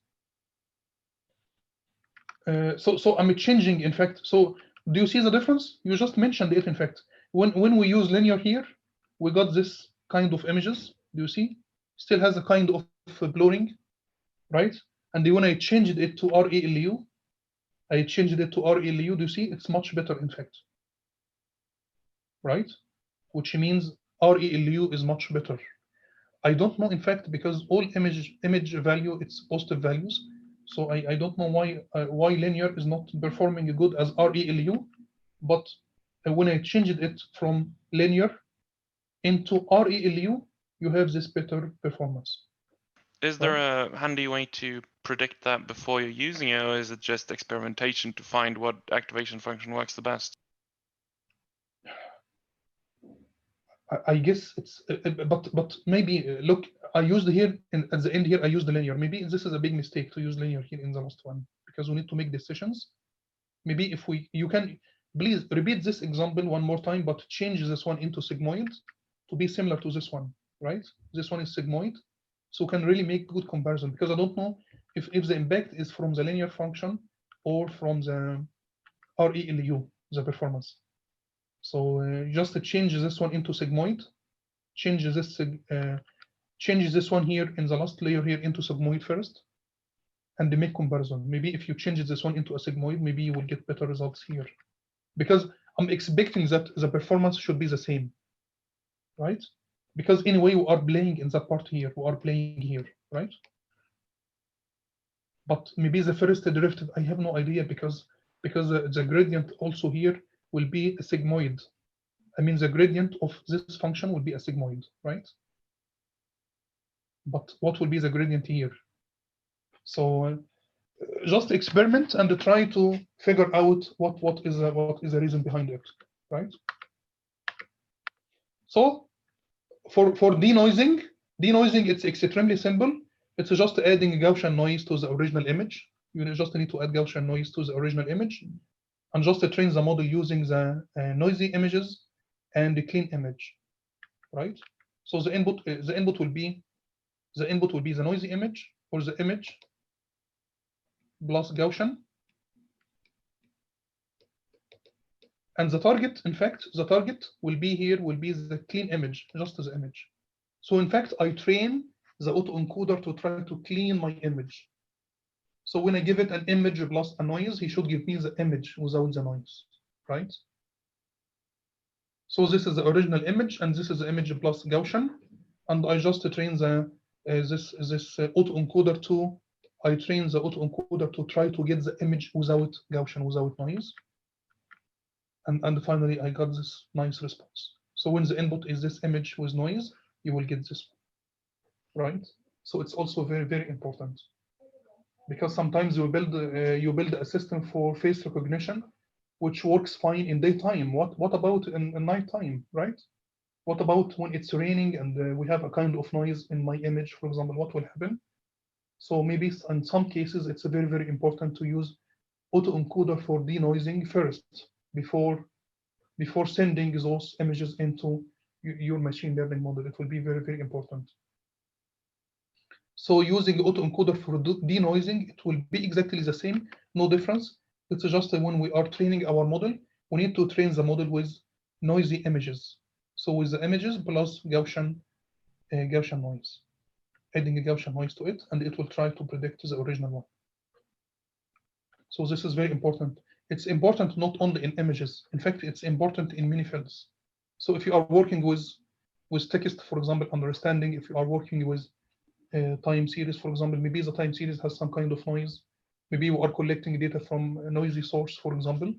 So I'm changing, in fact. So do you see the difference? You just mentioned it, in fact. When we use linear here, we got this kind of images. Do you see? Still has a kind of blurring, right? And when I changed it to ReLU, do you see? It's much better, in fact, right? Which means ReLU is much better. I don't know, in fact, because all image value, it's positive values. So I don't know why linear is not performing good as ReLU, but when I changed it from linear into ReLU, you have this better performance. Is there a handy way to predict that before you're using it, or is it just experimentation to find what activation function works the best? I guess it's, but maybe look, I used here at the end here, I used the linear. Maybe this is a big mistake to use linear here in the last one, because we need to make decisions. Maybe if you can please repeat this example one more time, but change this one into sigmoid to be similar to this one, right? This one is sigmoid, so can really make good comparison, because I don't know if the impact is from the linear function or from the ReLU, the performance. So just change this one into sigmoid, change this one here in the last layer here into sigmoid first, and make comparison. Maybe if you change this one into a sigmoid, maybe you will get better results here, because I'm expecting that the performance should be the same, right? Because anyway, we are playing in that part here, we are playing here, right? But maybe the first derivative, I have no idea, because the gradient also here will be a sigmoid. I mean, the gradient of this function will be a sigmoid, right? But what will be the gradient here? So just experiment and try to figure out what is the reason behind it, right? So for denoising, it's extremely simple. It's just adding Gaussian noise to the original image. You just need to add Gaussian noise to the original image, and just train the model using the noisy images and the clean image, right? So the input will be the noisy image, or the image plus Gaussian, and the target, in fact, the target will be the clean image, just the image. So in fact, I train the autoencoder to try to clean my image. So when I give it an image plus a noise, he should give me the image without the noise, right? So this is the original image, and this is the image plus Gaussian, and I just train the this autoencoder to try to get the image without Gaussian, without noise. And finally, I got this nice response. So when the input is this image with noise, you will get this one, right? So it's also very, very important, because sometimes you build a system for face recognition, which works fine in daytime. What about in nighttime, right? What about when it's raining and we have a kind of noise in my image, for example? What will happen? So maybe in some cases, it's very, very important to use autoencoder for denoising first, before sending those images into your machine learning model. It will be very, very important. So using autoencoder for denoising, it will be exactly the same, no difference. It's just when we are training our model, we need to train the model with noisy images. So with the images plus Gaussian noise, adding a Gaussian noise to it, and it will try to predict the original one. So this is very important. It's important not only in images. In fact, it's important in many fields. So if you are working with text, for example, understanding, if you are working with time series, for example, maybe the time series has some kind of noise. Maybe you are collecting data from a noisy source, for example.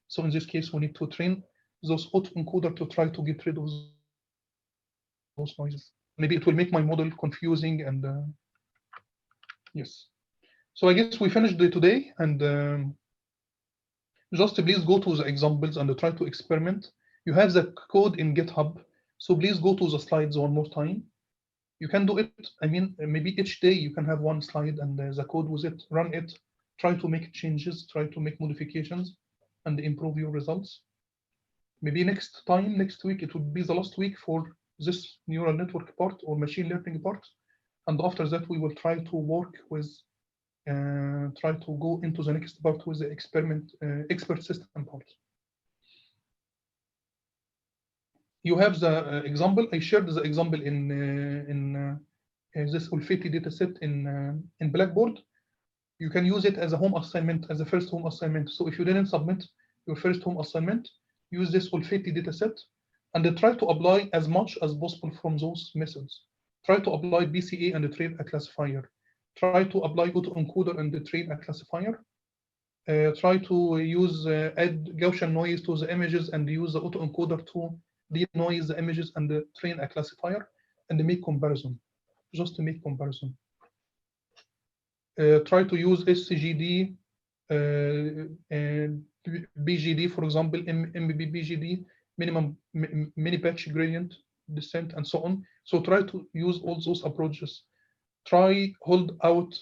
So in this case, we need to train those autoencoder to try to get rid of those noises. Maybe it will make my model confusing, and yes. So I guess we finished today, and just please go to the examples and try to experiment. You have the code in GitHub, so please go to the slides one more time. You can do it. I mean, maybe each day you can have one slide and the code with it, run it, try to make changes, try to make modifications, and improve your results. Maybe next week, it will be the last week for this neural network part or machine learning part. And after that, we will try to work with try to go into the next part with the expert system part. You have the example. I shared the example in this Ulfeti dataset in Blackboard. You can use it as a home assignment, as a first home assignment. So if you didn't submit your first home assignment, use this Ulfeti dataset and try to apply as much as possible from those methods. Try to apply BCA and train a classifier. Try to apply autoencoder and train a classifier. Try to use add Gaussian noise to the images and use the autoencoder to denoise the images and train a classifier and make comparison, just to make comparison. Try to use SCGD, and BGD, for example, MBB BGD, minimum mini patch gradient descent, and so on. So try to use all those approaches. Try hold out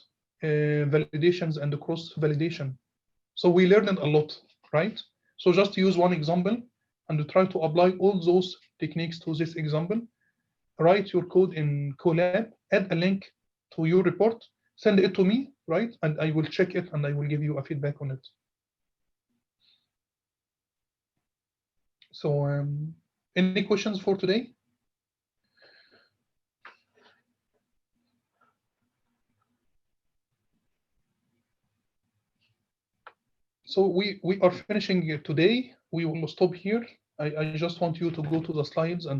validations and cross validation. So we learned a lot, right? So just use one example and try to apply all those techniques to this example. Write your code in Colab, add a link to your report, send it to me, right? And I will check it and I will give you a feedback on it. So any questions for today? So we are finishing today. We will stop here. I just want you to go to the slides and